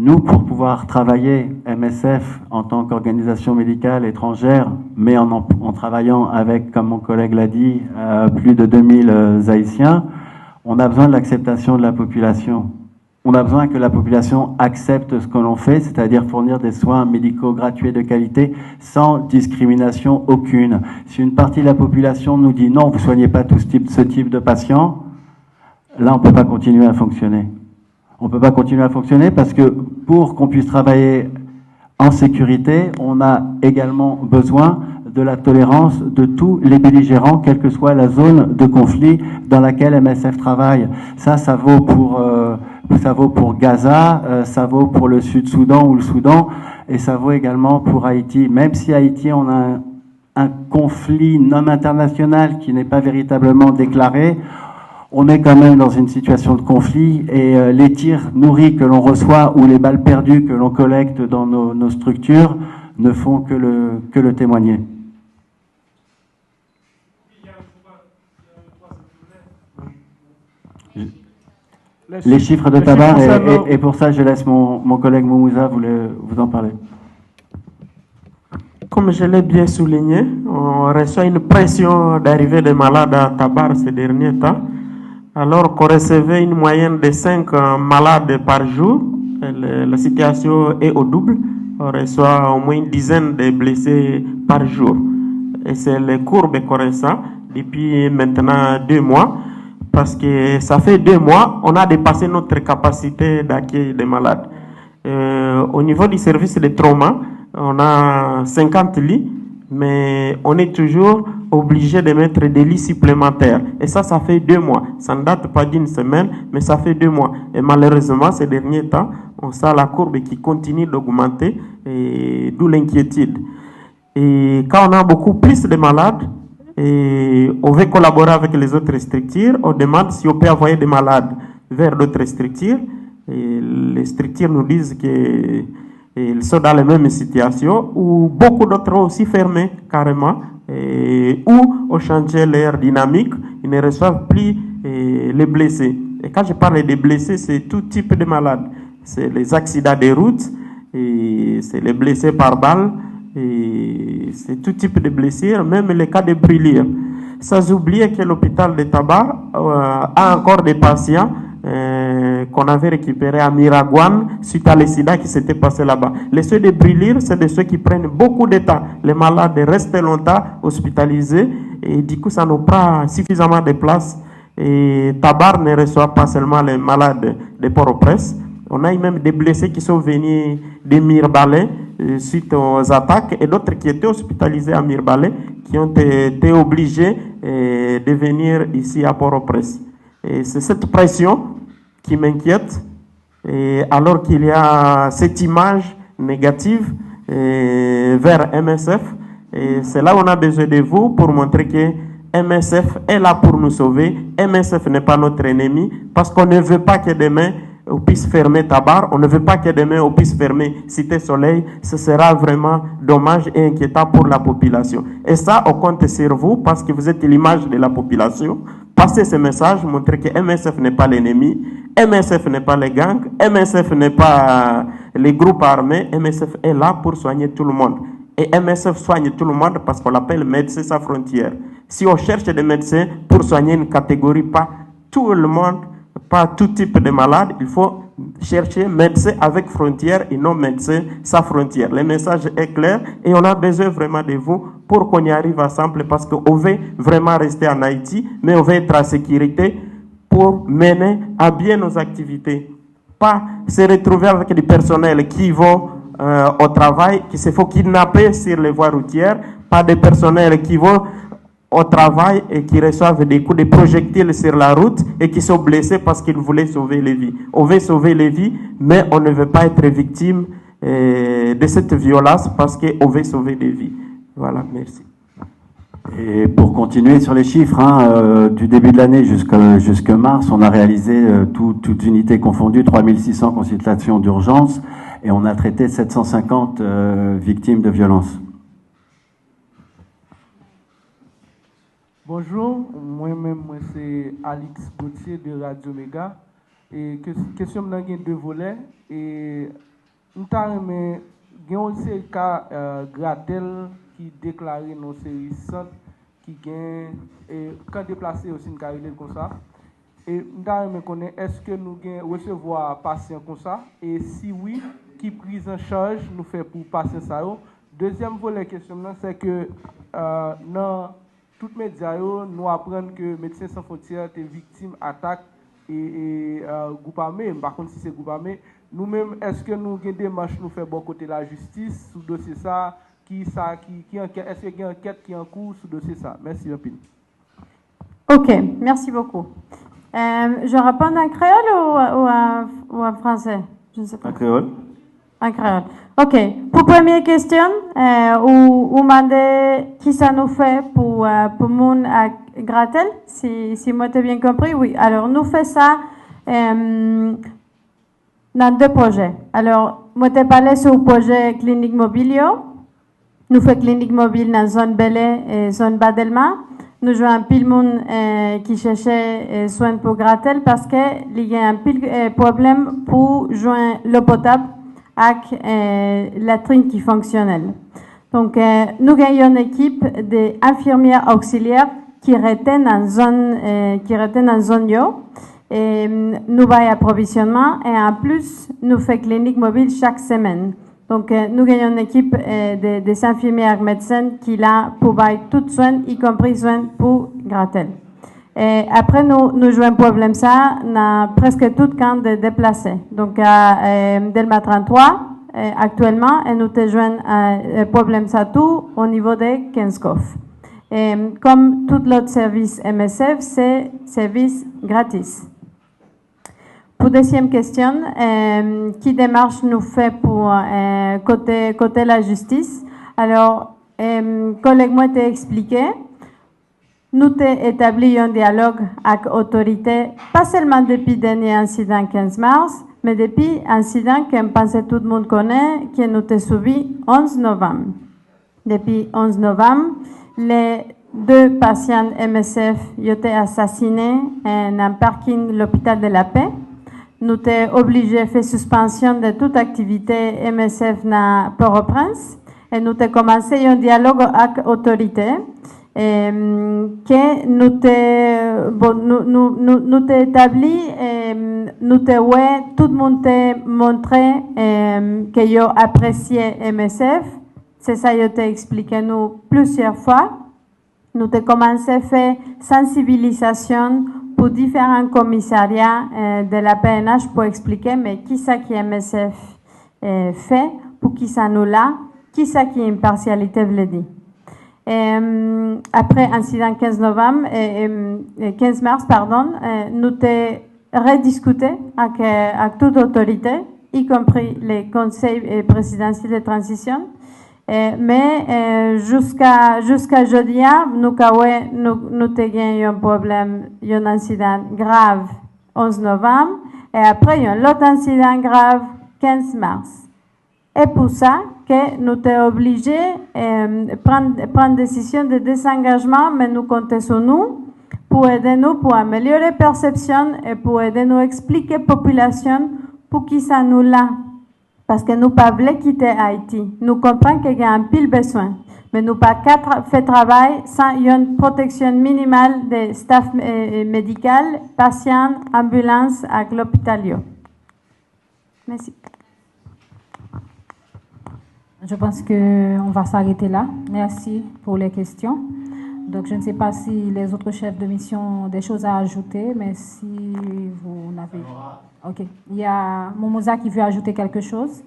Nous, pour pouvoir travailler MSF en tant qu'organisation médicale étrangère, mais en travaillant avec, comme mon collègue l'a dit, plus de 2000 Haïtiens, on a besoin de l'acceptation de la population. On a besoin que la population accepte ce que l'on fait, c'est-à-dire fournir des soins médicaux gratuits de qualité sans discrimination aucune. Si une partie de la population nous dit non, vous ne soignez pas ce type de patient, là on ne peut pas continuer à fonctionner. On ne peut pas continuer à fonctionner parce que pour qu'on puisse travailler en sécurité, on a également besoin de la tolérance de tous les belligérants, quelle que soit la zone de conflit dans laquelle MSF travaille. Ça vaut pour Gaza, ça vaut pour le Sud-Soudan ou le Soudan, et ça vaut également pour Haïti. Même si Haïti, on a un conflit non international qui n'est pas véritablement déclaré, on est quand même dans une situation de conflit et les tirs nourris que l'on reçoit ou les balles perdues que l'on collecte dans nos structures ne font que le témoigner. Les chiffres de tabac, et pour ça je laisse mon collègue Moumouza vous en parler. Comme je l'ai bien souligné, on reçoit une pression d'arrivée des malades à Tabar ces derniers temps. Alors qu'on recevait une moyenne de 5 malades par jour, la situation est au double. On reçoit au moins une dizaine de blessés par jour. Et c'est les courbes qu'on ressent depuis maintenant 2 mois. Parce que ça fait 2 mois, on a dépassé notre capacité d'accueil des malades. Au niveau du service de trauma, on a 50 lits, mais on est toujours obligé de mettre des lits supplémentaires. Et ça fait 2 mois. Ça ne date pas d'une semaine, mais ça fait 2 mois. Et malheureusement, ces derniers temps, on sent la courbe qui continue d'augmenter, et d'où l'inquiétude. Et quand on a beaucoup plus de malades, et on veut collaborer avec les autres structures, on demande si on peut envoyer des malades vers d'autres structures. Et les structures nous disent qu'ils sont dans la même situation, où beaucoup d'autres ont aussi fermé carrément, ou ont changé leur dynamique, ils ne reçoivent plus les blessés. Et quand je parle des blessés, c'est tout type de malades. C'est les accidents de route, c'est les blessés par balle, et c'est tout type de blessures, même les cas de brûlures. Sans oublier que l'hôpital de Tabar a encore des patients qu'on avait récupérés à Miragouane suite à l'accident qui s'était passé là-bas. Les ceux de brûlures, c'est des ceux qui prennent beaucoup de temps. Les malades restent longtemps hospitalisés et du coup, ça nous prend suffisamment de place. Et Tabar ne reçoit pas seulement les malades de Port-au-Prince. On a même des blessés qui sont venus de Mirbalais suite aux attaques et d'autres qui étaient hospitalisés à Mirbalais qui ont été obligés de venir ici à Port-au-Prince. Et c'est cette pression qui m'inquiète, alors qu'il y a cette image négative vers MSF. Et c'est là où on a besoin de vous pour montrer que MSF est là pour nous sauver. MSF n'est pas notre ennemi parce qu'on ne veut pas que demain on puisse fermer Tabar. On ne veut pas que demain on puisse fermer Cité Soleil. Ce sera vraiment dommage et inquiétant pour la population. Et ça, on compte sur vous parce que vous êtes l'image de la population. Passez ce message, montrer que MSF n'est pas l'ennemi, MSF n'est pas les gangs, MSF n'est pas les groupes armés. MSF est là pour soigner tout le monde. Et MSF soigne tout le monde parce qu'on l'appelle Médecins sans frontières. Si on cherche des médecins pour soigner une catégorie, pas tout le monde, pas tout type de malade, il faut chercher médecins avec frontières et non médecins sans frontières. Le message est clair et on a besoin vraiment de vous pour qu'on y arrive ensemble parce qu'on veut vraiment rester en Haïti, mais on veut être en sécurité pour mener à bien nos activités. Pas se retrouver avec des personnels qui vont au travail, qui se font kidnapper sur les voies routières, pas des personnels qui vont au travail et qui reçoivent des coups de projectiles sur la route et qui sont blessés parce qu'ils voulaient sauver les vies. On veut sauver les vies, mais on ne veut pas être victime de cette violence parce qu'on veut sauver des vies. Voilà, merci. Et pour continuer sur les chiffres, du début de l'année jusqu'à mars, on a réalisé, toutes unités confondues, 3600 consultations d'urgence et on a traité 750 victimes de violences. Bonjour, moi-même, c'est Alix Gauthier de Radio Méga. Et question de deux volets. Et nous avons aussi le cas Gratel qui déclaré nos séries centres qui gagne et quand déplacé aussi une carrière comme ça. Et nous avons connaître est-ce que nous gagnons recevoir patients comme ça et si oui, qui prise en charge nous fait pour patients ça. Deuxième volet question c'est que dans toutes les médias, nous apprenons que Médecins sans frontières est victime d'attaques et groupe armé. Par contre, si c'est groupe armé, nous-mêmes, est-ce que nous avons des démarches nous faire bon côté la justice sur le dossier ça, est-ce qu'il y a une enquête qui est en cours sur le dossier ça? Merci, Rapine. Ok, merci beaucoup. Je réponds en créole ou en français? Je ne sais pas. En créole. En créole. Ok. Pour première question, ou demandez qui ça nous fait pour mon à Gratel, si moi t'ai bien compris, oui. Alors nous fait ça dans deux projets. Alors moi t'ai parlé sur le projet clinique mobile. Nous fait clinique mobile dans zone Belé et zone Badelma. Nous jouons un pile monde qui cherchait soins pour Gratel parce que il y a un pile problème pour joindre l'eau potable avec la trine qui fonctionnelle. Donc, nous gagnons une équipe d'infirmières auxiliaires qui retiennent en zone yo. Et nous avons approvisionnement et en plus, nous faisons clinique mobile chaque semaine. Donc, nous gagnons une équipe des infirmières médecins qui là pour bailler tout soin, y compris soin pour Gratel. Et après, nous jouons un problème ça, dans presque tout camp de déplacés. Donc, à Delma 33, actuellement, et nous te jouons un problème ça tout au niveau des 15 coffres. Et comme tout l'autre service MSF, c'est service gratis. Pour deuxième question, qui démarche nous fait pour côté la justice? Alors, collègue moi t'a expliqué. Nous avons établi un dialogue avec l'autorité, pas seulement depuis le dernier incident 15 mars, mais depuis l'incident que je pense que tout le monde connaît, qui nous a subi 11 novembre. Depuis 11 novembre, les deux patients MSF ont été assassinés dans un parking de l'hôpital de la Paix. Nous avons obligé de faire suspension de toute activité MSF dans Port-au-Prince et nous avons commencé un dialogue avec l'autorité. Que nous t'ai établi, nous t'ai tout le monde t'a montré que yo apprécié MSF. C'est ça yo t'ai expliqué nous plusieurs fois. Nous t'ai commencé à faire sensibilisation pour différents commissariats de la PNH pour expliquer mais qui ça qui MSF fait, pour qui ça nous l'a, qui ça qui impartialité veut dire. Après incident 15 mars, nous t'ai rediscuté avec toute autorité, y compris les conseils présidentiels de transition. Mais jusqu'à jeudi, nous t'ai gagné un problème, un incident grave 11 novembre, Et après, il y a un autre incident grave, 15 mars. Et pour ça, que nous sommes obligés de prendre décision de désengagement, mais nous comptons sur nous pour aider nous, pour améliorer la perception et pour aider nous à expliquer à la population pour qui ça nous l'a. Parce que nous ne pouvons pas quitter Haïti. Nous comprenons qu'il y a un pile besoin. Mais nous ne pouvons pas faire travail sans une protection minimale des staff médical, patients, ambulances et l'hôpital. Merci. Je pense qu'on va s'arrêter là. Merci pour les questions. Donc, je ne sais pas si les autres chefs de mission ont des choses à ajouter, mais si vous n'avez... OK. Il y a Momouza qui veut ajouter quelque chose.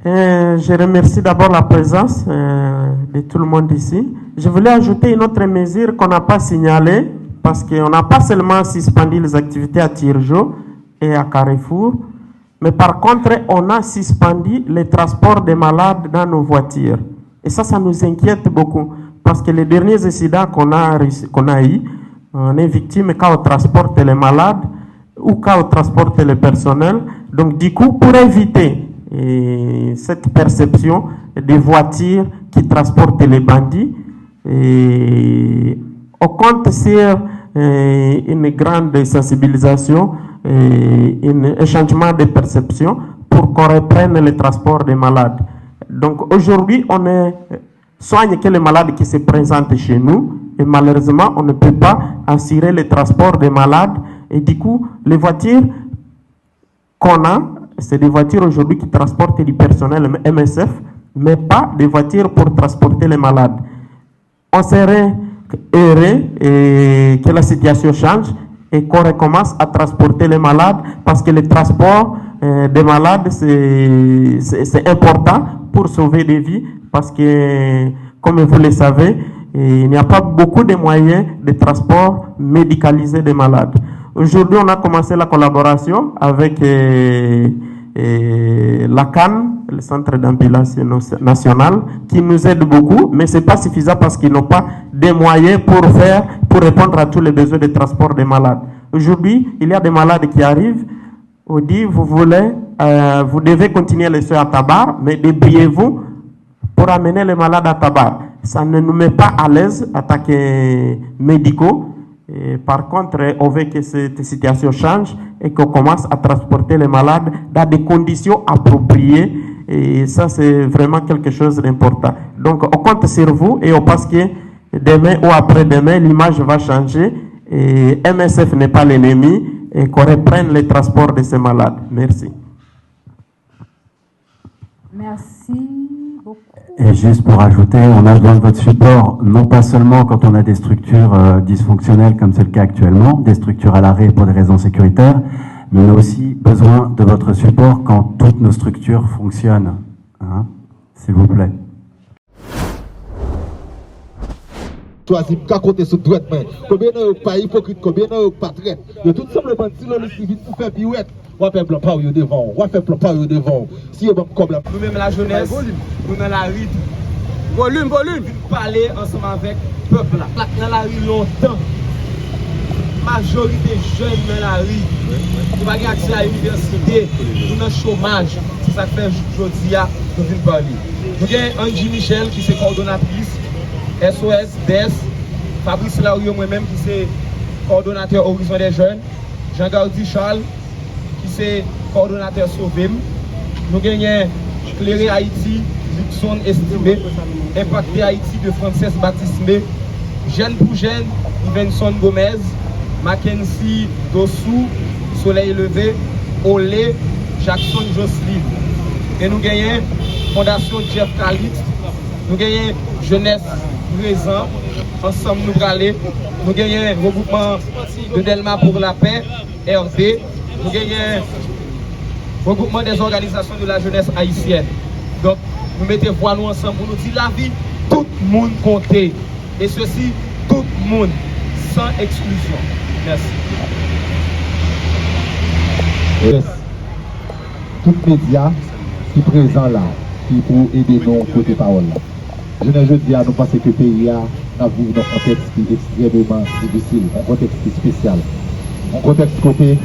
Je remercie d'abord la présence de tout le monde ici. Je voulais ajouter une autre mesure qu'on n'a pas signalée, parce qu'on n'a pas seulement suspendu les activités à Tirjo et à Carrefour, mais par contre, on a suspendu les transports des malades dans nos voitures. Et ça nous inquiète beaucoup, parce que les derniers incidents qu'on a eu, on est victime quand on transporte les malades ou quand on transporte le personnel. Donc du coup, pour éviter cette perception des voitures qui transportent les bandits, on compte sur une grande sensibilisation et un changement de perception pour qu'on reprenne le transport des malades. Donc aujourd'hui, on soigne que les malades qui se présentent chez nous et malheureusement, on ne peut pas assurer le transport des malades. Et du coup, les voitures qu'on a, c'est des voitures aujourd'hui qui transportent du personnel MSF, mais pas des voitures pour transporter les malades. On serait heureux que la situation change et qu'on recommence à transporter les malades, parce que le transport des malades, c'est important pour sauver des vies, parce que, comme vous le savez, il n'y a pas beaucoup de moyens de transport médicalisé des malades. Aujourd'hui, on a commencé la collaboration avec la CAN, le Centre d'ambulance national, qui nous aide beaucoup, mais ce n'est pas suffisant parce qu'ils n'ont pas de moyens pour répondre à tous les besoins de transport des malades. Aujourd'hui, il y a des malades qui arrivent, on dit, vous devez continuer les soins à Tabar, mais débrouillez-vous pour amener les malades à Tabar. Ça ne nous met pas à l'aise, attaquer médicaux. Et par contre, on veut que cette situation change et qu'on commence à transporter les malades dans des conditions appropriées. Et ça, c'est vraiment quelque chose d'important. Donc, on compte sur vous et on pense que demain ou après-demain, l'image va changer. Et MSF n'est pas l'ennemi et qu'on reprenne les transports de ces malades. Merci. Merci beaucoup. Et juste pour ajouter, on a besoin de votre support, non pas seulement quand on a des structures dysfonctionnelles comme c'est le cas actuellement, des structures à l'arrêt pour des raisons sécuritaires, mais on a aussi besoin de votre support quand toutes nos structures fonctionnent. Hein, s'il vous plaît. Choisi qu'à côté sur droite main. Combien de pas hypocrite, combien de pas traite. De tout simplement, si l'on est vite pour faire pirouette, on va faire plan par devant, on va faire plan par devant. Si on va comme là. Nous-mêmes la jeunesse, nous dans la rue, volume, parler ensemble avec le peuple là. Dans la rue longtemps. Majorité jeunes dans la rue. Nous n'avons pas accès à l'université, nous dans le chômage. C'est ça que fait aujourd'hui, nous venons parler. Nous avons Angie Michel qui est coordonnatrice. SOS, DES, Fabrice Laurier, moi-même qui est coordonnateur Horizon des Jeunes, Jean-Gardi Charles qui est coordonnateur Sauvem, nous gagnons Clairer Haïti, Luxon Estimé, Impacté Haïti de Frances Baptiste, Jeune pour Jeune, Ivenson Gomez, Mackenzie Dossou, Soleil Levé, Olé, Jackson Jocelyne. Et nous gagnons Fondation Jeff Khalid, nous gagnons Jeunesse présent, ensemble nous aller. Nous gagnons regroupement de Delma pour la paix, RD. Nous gagnons regroupement des organisations de la jeunesse haïtienne. Donc, nous mettons voix nous ensemble pour nous dire la vie, tout le monde compte. Et ceci, tout le monde, sans exclusion. Merci. Tout média qui est présent là, qui pour aider nos côté parole là. Je ne dis à nous penser que le pays a vécu dans un contexte qui est extrêmement difficile, un contexte spécial. En contexte côté,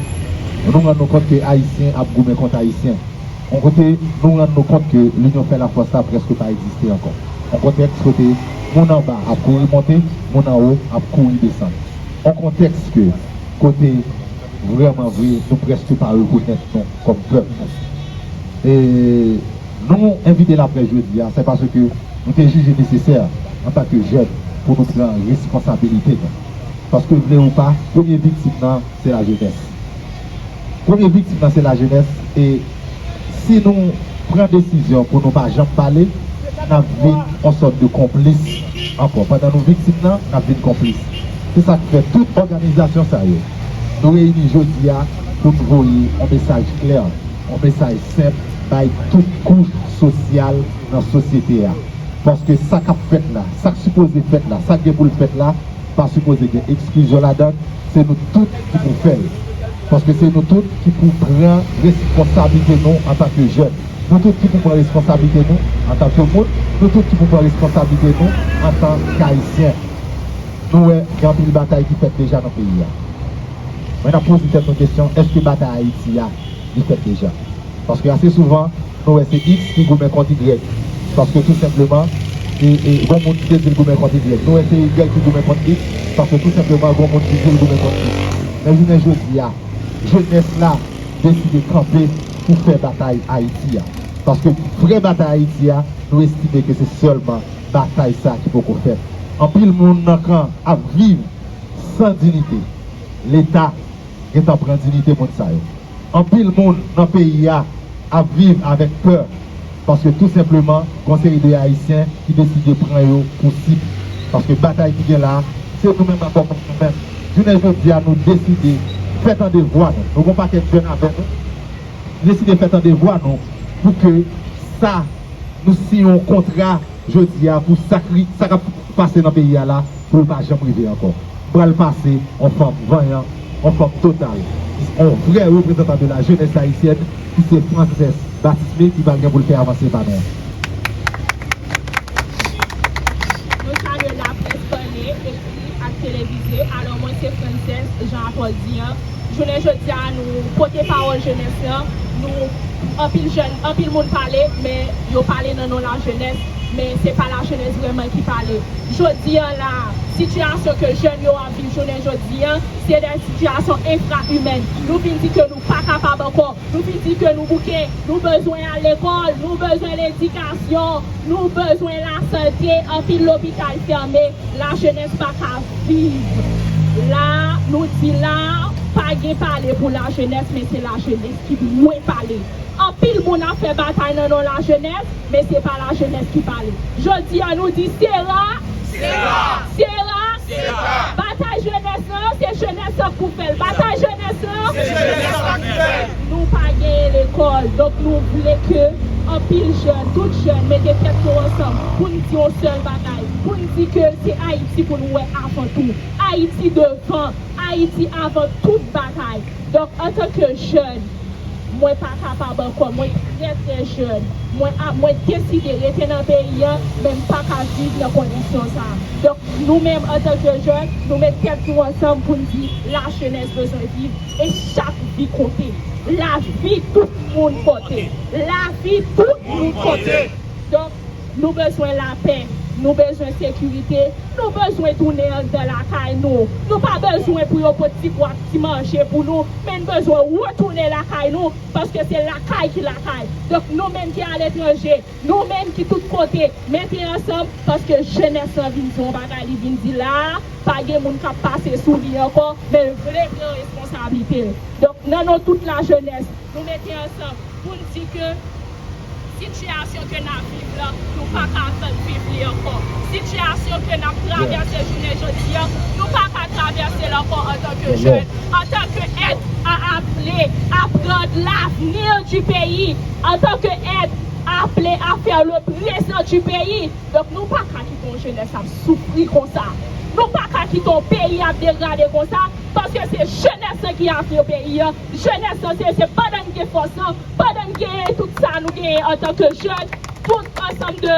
nous nous rendons compte que les Haïtiens ont goûté contre Haïtiens. En côté, nous nous rendons compte que l'Union fait la force presque pas existé encore. En contexte côté, mon en bas a couru monter, mon en haut a couru descendre. En contexte que côté vraiment vrai, nous presque pas reconnaître nous comme peuple. Et nous inviter la presse jeudi, c'est parce que nous avons jugé nécessaire en tant que jeunes pour nous prendre responsabilité. Parce que voulez ou pas, première victime c'est la jeunesse. Première victime c'est la jeunesse et si nous prenons décision pour ne pas jamais parler, nous avons en sorte de complice encore. Pendant nos victimes, nous avons une complice. C'est ça qui fait toute organisation sérieuse. Nous réunissons aujourd'hui pour nous envoyer un message clair, un message simple, par toute couche sociale dans la société. Parce que ça qu'a fait là, ça supposé fait là, ça qui est pour le fait là, pas supposé que exclusion là-dedans, c'est nous tous qui pouvons faire. Parce que c'est nous tous qui pouvons prendre responsabilité nous en tant que jeunes. Nous tous qui pouvons prendre responsabilité nous en tant que monde, nous tous qui pouvons prendre responsabilité nous en tant qu'Haïtiens. Nous avons une bataille qui fait déjà dans le pays. Maintenant, posez cette question, est-ce que la bataille Haïti est fait déjà? Parce que assez souvent, nous avons c'est X qui gouverne contre Y. Parce que tout simplement, et bon monde qui dit le gouverne contre Y. Nous avons c'est Y qui gouverne contre X, parce que tout simplement, bon monde qui dit le gouverne contre X. Mais je dis, jeunesse là, décide de camper pour faire bataille Haïti. Parce que vraie bataille Haïti, nous estimons que c'est seulement bataille ça qu'il faut qu'on fasse. En pile monde à vivre sans dignité. L'État est en prendre dignité pour ça. En pile monde dans le pays à vivre avec peur. Parce que tout simplement, conseil de Haïtiens qui décide de prendre pour cible. Parce que la bataille qui est là, c'est nous-mêmes encore pour nous-mêmes. Je ne veux dire nous décider, faites un devoir. Nous ne pouvons pas être jeunes avec nous. Décider de faire un devoir nous, pour que ça, nous signons un contrat, je dis, pour ça qui passer dans le pays là, pour ne pas jamais arriver encore. Pour le passer en forme vaillant, en forme totale. Un vrai représentant de la jeunesse haïtienne, qui c'est Frances Baptisme, qui va bien pour le faire avancer par nous. Nous saluons la presse parlée, écrite à télévisée. Alors moi c'est Frances Jean-Paul Dian. Je ne dis à nous porter parole jeunesse, nous un pile monde parler, mais yo parler dans la jeunesse. Mais ce n'est pas la jeunesse vraiment qui parle. Je dis la situation que les jeunes ont vécues aujourd'hui, c'est des situations infra-humaines. Nous disons que nous ne sommes pas capables encore. Nous disons que nous bouquons, nous avons besoin à l'école, nous avons besoin de l'éducation, nous avons besoin de la santé, en plus l'hôpital fermé, la jeunesse pas qu'à vivre. Là, nous disons là, pas de parler pour la jeunesse, mais c'est la jeunesse qui doit parler. En pile, mon a fait bataille dans la jeunesse, mais ce n'est pas la jeunesse qui parle. Je dis à nous dit, c'est là. Bataille jeunesse, c'est jeunesse pour faire. Bataille jeunesse, c'est jeunesse pour faire. Nous pas gagner l'école, donc nous voulons que en pile jeune, toutes jeunes, mettez tête ensemble pour nous dire une seule bataille. Pour nous dire que c'est Haïti pour nous avant tout. Haïti devant, Haïti avant toute bataille. Donc en tant que jeune, moi pas capable encore, moi très jeune, moi décidé de rester dans le pays, même pas qu'à vivre dans conditions ça. Donc nous-mêmes en tant que jeunes, nous mettons tête ensemble pour nous dire la jeunesse besoin de vivre et chaque vie compte. La vie tout le monde compte. La vie tout le monde compte. Donc nous avons besoin de la paix. Nous avons besoin de sécurité, nous avons besoin de tourner dans la caille. Nous n'avons pas besoin pour un petit bois qui manger pour nous, mais nous avons besoin de retourner la caille nous, parce que c'est la caille qui la caille. Donc nous-mêmes qui à l'étranger, nous-mêmes qui tous côtés, mettez ensemble, parce que jeunesse en vision, bagaille vient dire là, pas de monde qui passe sous lui encore, mais une vraie responsabilité. Donc nous toute la jeunesse, nous mettons ensemble pour nous dire que situation que nous vivons là, nous ne pouvons pas vivre encore. Situation que nous traversons aujourd'hui, nous ne pouvons pas traverser encore en tant que jeunes, en tant qu'aide à appeler à prendre l'avenir du pays, en tant qu'aide à appeler à faire le présent du pays. Donc nous ne pouvons pas quitter nos jeunesse à souffrir comme ça. Nous ne pouvons pas quitter ton pays à dégrader comme ça, parce que c'est jeunesse qui a fait le pays. Jeunesse, c'est pas dans qui force, pas dans qui tout ça nous gagnons en tant que jeunes, tout ensemble de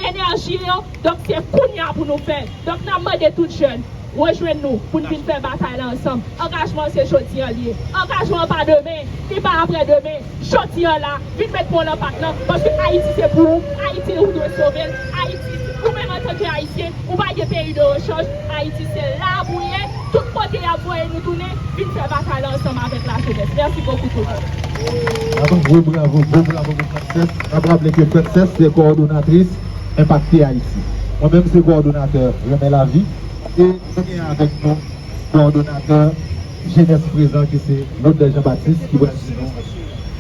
énergie. Donc c'est Kounia pour nous faire. Donc nous demandons tous jeunes, rejoignez-nous pour nous faire bataille ensemble. Engagement, c'est jeudi en lié. Engagement pas demain, ni pas après-demain. Jeudi en là, vite mettre mon impact là, parce que Haïti c'est pour vous. Haïti, nous devons sauver. Haïti, vous-même en tant qu'Haïtien, vous pas de pays de rechange. Haïti, c'est là pour y être. Tout côté à vous et nous tourner, vite faire bataille ensemble avec la jeunesse. Merci beaucoup tout le monde. Bravo, Princesse. On va rappeler que Princesse, c'est coordonnatrice impactée Haïti. Moi-même, c'est coordonnateur Remets la vie. Et on est avec nous, coordonnateur jeunesse présent, qui c'est l'autre Jean-Baptiste, qui va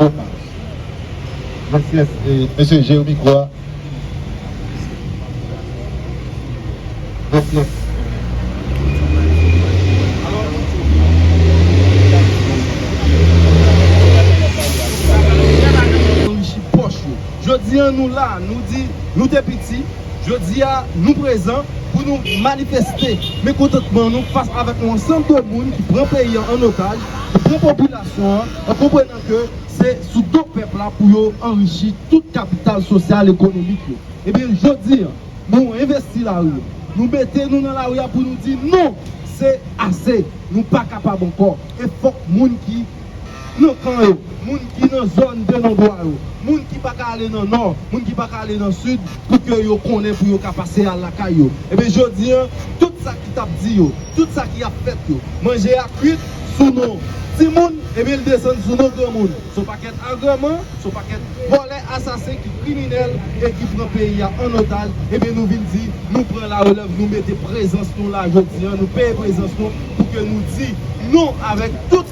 nous Merci, monsieur Jérémy Croix. Merci. Je dis à nous là, nous dit, nous t'es petits, je dis à nous présents pour nous manifester mécontentement nous face avec un ensemble de monde qui prend le pays en otage, qui prend la population en comprenant que c'est sous d'autres peuples là pour enrichir toute capital social et économique. Et bien je dis, nous investissons la rue, nous mettons nous dans la rue pour nous dire non, c'est assez, nous ne sommes pas capables encore. Et il faut que les gens qui nous camp, moun qui dans zone de non-droit, moun qui pas aller dans le nord, moun qui pas aller dans le sud, pour que yo connaissent pour yo passer à la caillou. Et bien je dis, tout ça qui t'a dit, tout ça qui a fait, manger à cuite sous nous. Si moun, et bien il descend sous nos grands moun. Son paquet agrément, son paquet volé, assassin, qui criminel et qui prend le pays en otage, et bien nous venons dire, nous prenons la relève, nous mettons présence nous là, je dis, nous payons présence nous pour que nous disions non avec toute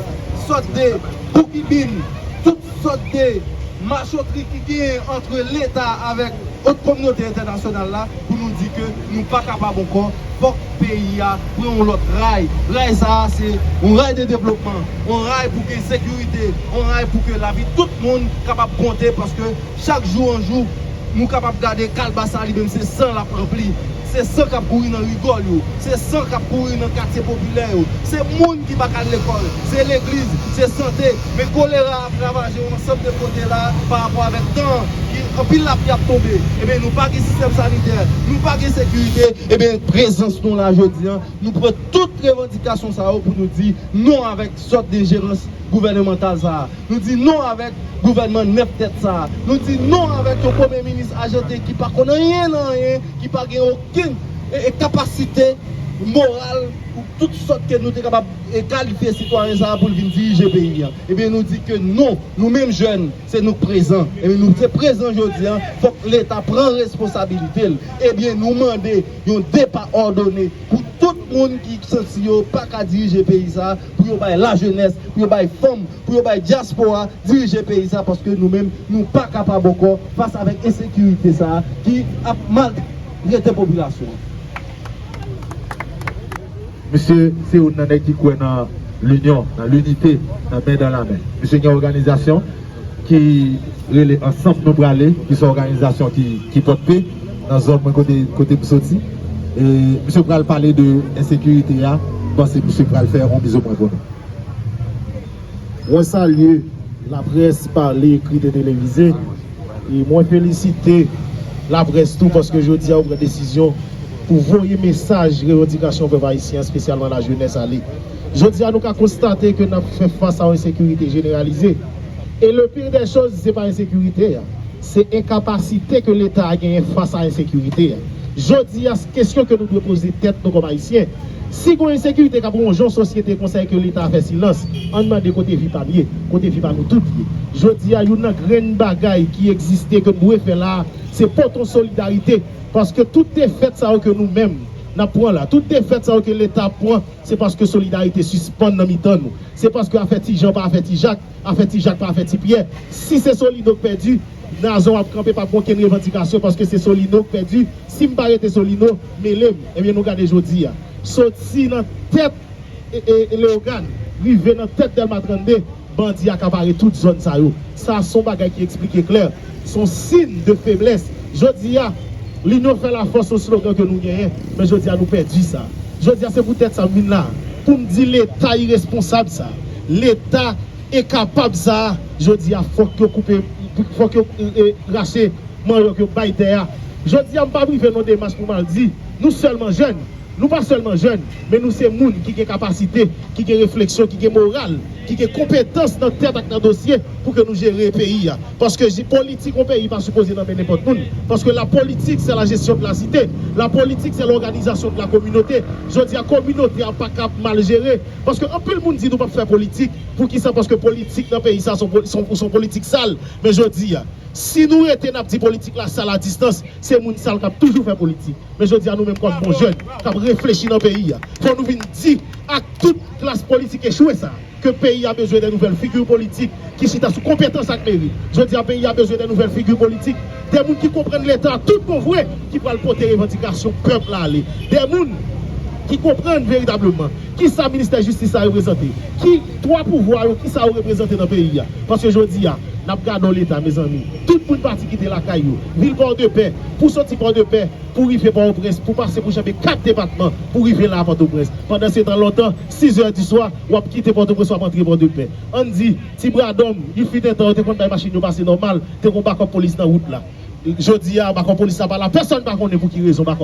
sorte de boukibine, toutes sortes de machoteries qui viennent entre l'État avec notre communauté internationale là, pour nous dire que nous ne sommes pas capables encore, pour que le pays prenne l'autre rail. Rail ça, c'est un rail de développement, un rail pour que la sécurité, un rail pour que la vie, tout le monde est capable de compter parce que chaque jour en jour, nous sommes capables de garder Calbassa, même c'est sans la rempli. C'est ça qui a couru dans rigole, c'est ça qui a couru dans le quartier populaire, c'est le monde qui va à l'école, c'est l'église, c'est santé, mais choléra a travaillé ensemble de côté là par rapport avec le temps, en pile la pluie a tombé, et bien nous pas de système sanitaire, nous pas de sécurité, et bien présence nous là aujourd'hui, nous prenons toutes les revendications ça pour nous dire non avec sorte de gérance gouvernementale ça, nous dit non avec gouvernement neuf tête ça, nous dit non avec le premier ministre agenté qui pas connaît rien, qui pas aucune capacité morale ou toutes sortes que nous sommes capables de qualifier citoyens pour venir diriger le pays. Et bien nous dit que non, nous-mêmes jeunes, c'est nous présents. Et bien nous sommes présents aujourd'hui, il faut que l'État prenne responsabilité. Et bien nous demandons un départ ordonné pour tout le monde qui ne pas qu'à diriger le pays, pour la jeunesse, pour les femmes, pour la diaspora, diriger le pays, parce que nous-mêmes, nous ne sommes pas capables encore face avec l'insécurité qui a mal la population. Monsieur, c'est un qui croit dans l'union, dans l'unité, dans la main dans la main. Monsieur, il y a une organisation qui relève ensemble nous braler, qui sont une organisation qui porte paix dans la zone côté Boussoti. Et monsieur Pral parler de l'insécurité, je pense que monsieur Pral faire un bisou pour nous. Moi, salue la presse parlée, écrite et télévisée. Et moi, féliciter la presse tout parce que je dis à une décision pour voyer message, revendication peuple haïtien, spécialement la jeunesse aller. Je dis à nous qu'à constater que nous avons fait face à une insécurité généralisée. Et le pire des choses, ce n'est pas l'insécurité, c'est l'incapacité que l'État a gagné face à l'insécurité. Je dis à la question que nous devons poser tête nous comme haïtiens. Si vous avez une insécurité qui a une jeune société conseille que l'État a fait silence, on demande côté vie pas bien, côté vie pas nous tout bien. Je dis à une grande bagaille qui existait que nous devons faire là, c'est pour ton solidarité. Parce que tout est fait ça que nous-mêmes nous prenons là. Tout est fait ça que l'État prend, c'est parce que solidarité suspend dans mi-temps nous. C'est parce que a fait Jean, pas a fait Jacques, a fait Jacques, pas a fait Pierre. Si c'est Solino perdu, Nazon a campé pas aucune revendication parce que c'est Solino perdu. Si me paraît Solino, mais eh bien nous regardons aujourd'hui. Sorti dans tête et les organes, rivé dans tête d'Elma 32, bandit a accaparé toute zone ça yo. Ça son bagage qui explique clair. Son signe de faiblesse. Je dis l'union fait la force au slogan que nous gagnons, mais je dis à nous perdu ça. Je dis c'est peut-être ça mine là. Pour me dire l'État irresponsable ça. L'État est capable ça. Je dis à faut que couper, faut que racher, manger que bailler terre. Je dis à pas priver nos démarches pour mal dire. Nous seulement jeunes, nous pas seulement jeunes, mais nous c'est monde qui a capacité, qui a réflexion, qui a morale, qui a compétence dans tête avec dans dossier pour que nous gérer le pays. Parce que la politique au pays pas supposé d'emmener n'importe monde. Parce que la politique c'est la gestion de la cité, la politique c'est l'organisation de la communauté. Je dis la communauté n'a pas cap mal gérer. Parce que un peu le monde dit nous pas faire politique. Pour qui ça? Parce que politique dans le pays ça sont politique sale. Mais je dis si nous étions dans petite politique la salle à distance, c'est monde sale qui a toujours fait politique. Mais je dis à nous-mêmes comme bons jeunes, qui avons réfléchi dans le pays, pour nous venir dire à toute classe politique échouée ça, que le pays a besoin de nouvelles figures politiques qui sont sous compétence avec mairie. Je dis à le pays a besoin de nouvelles figures politiques, des gens qui comprennent l'État, tout pour vrai, qui peuvent porter revendication peuple à aller. Des gens qui comprennent véritablement qui ça ministère de justice a représenté, qui trois pouvoirs qui ça a représenté dans le pays. Parce que je dis, nous regardons l'État, mes amis. Tout le monde parti quitter la caillou, ville Port-de-Paix, pour sortir Port-de-Paix, pour arriver Port-au-Prince, pour passer pour changer 4 départements, pour arriver là à Port-au-Prince. Pendant ce temps longtemps, 6 h du soir, on va quitter Port-au-Prince, on va rentrer Port-de-Paix. On dit, si Bradom, il fait un temps, tu as une machine de passer normal, tu as un bac police dans la route là. Je dis à la police là, personne ne connaît pour qui raison là.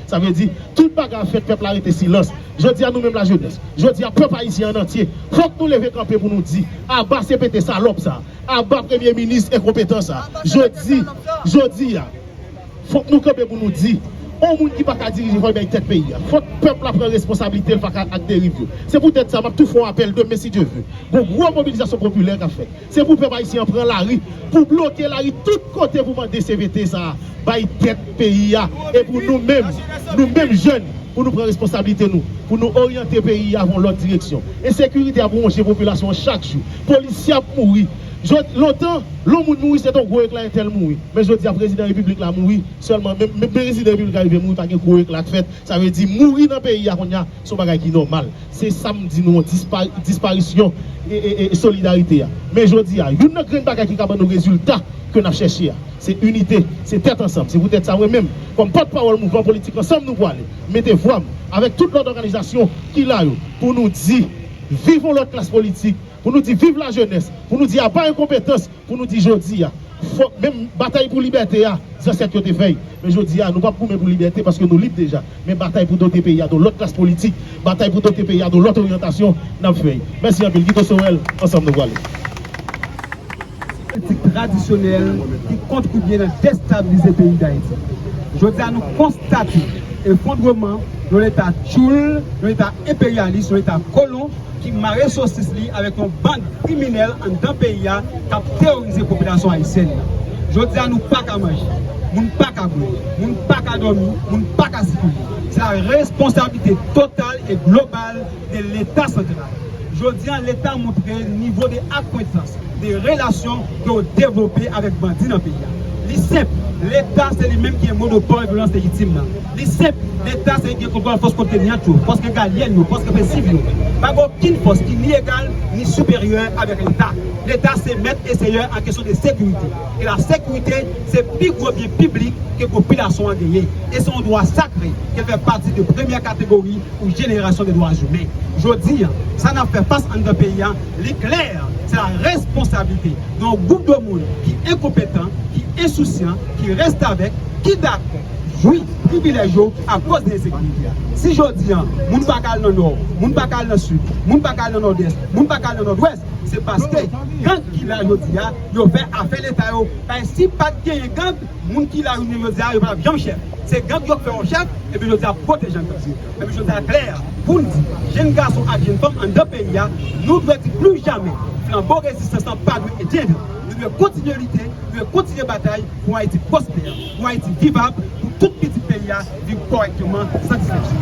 Ça veut dire tout bagarre fait peuple arrêter silence. Je dis à nous-mêmes la jeunesse. Je dis à peuple haïtien en entier. Faut que nous lever camper pour nous dire à bas CPT salope ça. À bas premier ministre incompétent ça. Je dis faut que nous camper pour nous dire on monde qui pas qu'à diriger faut bien tête pays. Faut que peuple prenne responsabilité le pas à dérive. C'est peut-être ça m'a tout fait appel de mais si Dieu veut. Bon gros mobilisation populaire qu'a fait. C'est pour peuple haïtien prendre la rue pour bloquer la rue tout côté pour demander CVT ça. Bail tête pays et pour nous-mêmes jeunes pour nous prendre responsabilité nous, pour nous orienter le pays avant l'autre direction. Et sécurité à broncher la population chaque jour. Policiers mourir. Longtemps, l'homme mourir, c'est un gros éclat tel mourir. Mais je dis à président de la République là mourir, seulement, même le président de la République arrive mourir, pas un gros éclat fait. Ça veut dire mourir dans le pays, c'est un bagage qui est normal. C'est ça, me dit nous, disparition et solidarité. Mais je dis, il y a une grande bagage qui a nos résultats que nous avons cherché. C'est unité, c'est tête ensemble. C'est peut-être ça même. Comme porte-parole mouvement politique, ensemble nous allons. Mettez-vous avec toute notre organisation qui l'a pour nous dire, vivons notre classe politique. Pour nous dire vive la jeunesse, pour nous dire pas incompétence, pour nous dire jodi même bataille pour liberté ça c'est que tu fais. Mais jodi nous pas pour liberté parce que nous libres déjà, mais bataille pour d'autres pays dans l'autre classe politique, bataille pour d'autres pays dans l'autre orientation n'a fait. Merci un peu Guido Sorel, ensemble nous voilà. Politique traditionnelle qui contribue à déstabiliser le pays d'Haïti. Jodi nous constatons effondrement de l'État tchoul, de l'État impérialiste, de l'État colon qui m'a ressources avec une bande criminelle en d'un pays qui a terrorisé la population haïtienne. Je dis à nous pas qu'à manger, nous pas qu'à boire, nous pas qu'à dormir, nous pas qu'à circuler. C'est la responsabilité totale et globale de l'État central. Je dis à l'État montrer le niveau d'acquaintance, des relations qu'il a développées avec les bandits dans le pays. L'État c'est lui-même qui est monopole de violence légitime. L'État c'est lui qui contrôle la force contenue, force régalienne, force civile. Pas aucune force qui n'est égale ni supérieure avec l'État. L'État c'est mettre essayeur en question de sécurité. Et la sécurité c'est plus gros bien public que la population a gagné. Et c'est un droit sacré qui fait partie de première catégorie ou génération des droits humains. Je dis, ça n'a fait face à notre pays. L'éclair, c'est la responsabilité d'un groupe de monde qui est incompétent, qui est insouciant, qui reste avec, qui d'accord, jouit, privilégié à cause de l'insécurité. Si je dis, moun pa kal dans le nord, moun pa kal dans le sud, moun pa kal dans le nord-est, moun pa kal dans le nord-ouest, c'est parce que quand il a dit, il fait affaire l'État. Si pas de gang, moun qui l'a dit, il va bien chef. C'est gang qui fait un chef, et puis je dis à protéger un comme et puis je dis à clair, pour nous dire, jeunes garçons et jeunes femmes en deux pays, nous devons plus jamais flambeau résistance pas de Dieu. Nous devons continuer à lutter, nous devons continuer à bataille pour Haïti prospère, pour Haïti vivable, pour tout petit pays vivre correctement sans distinction.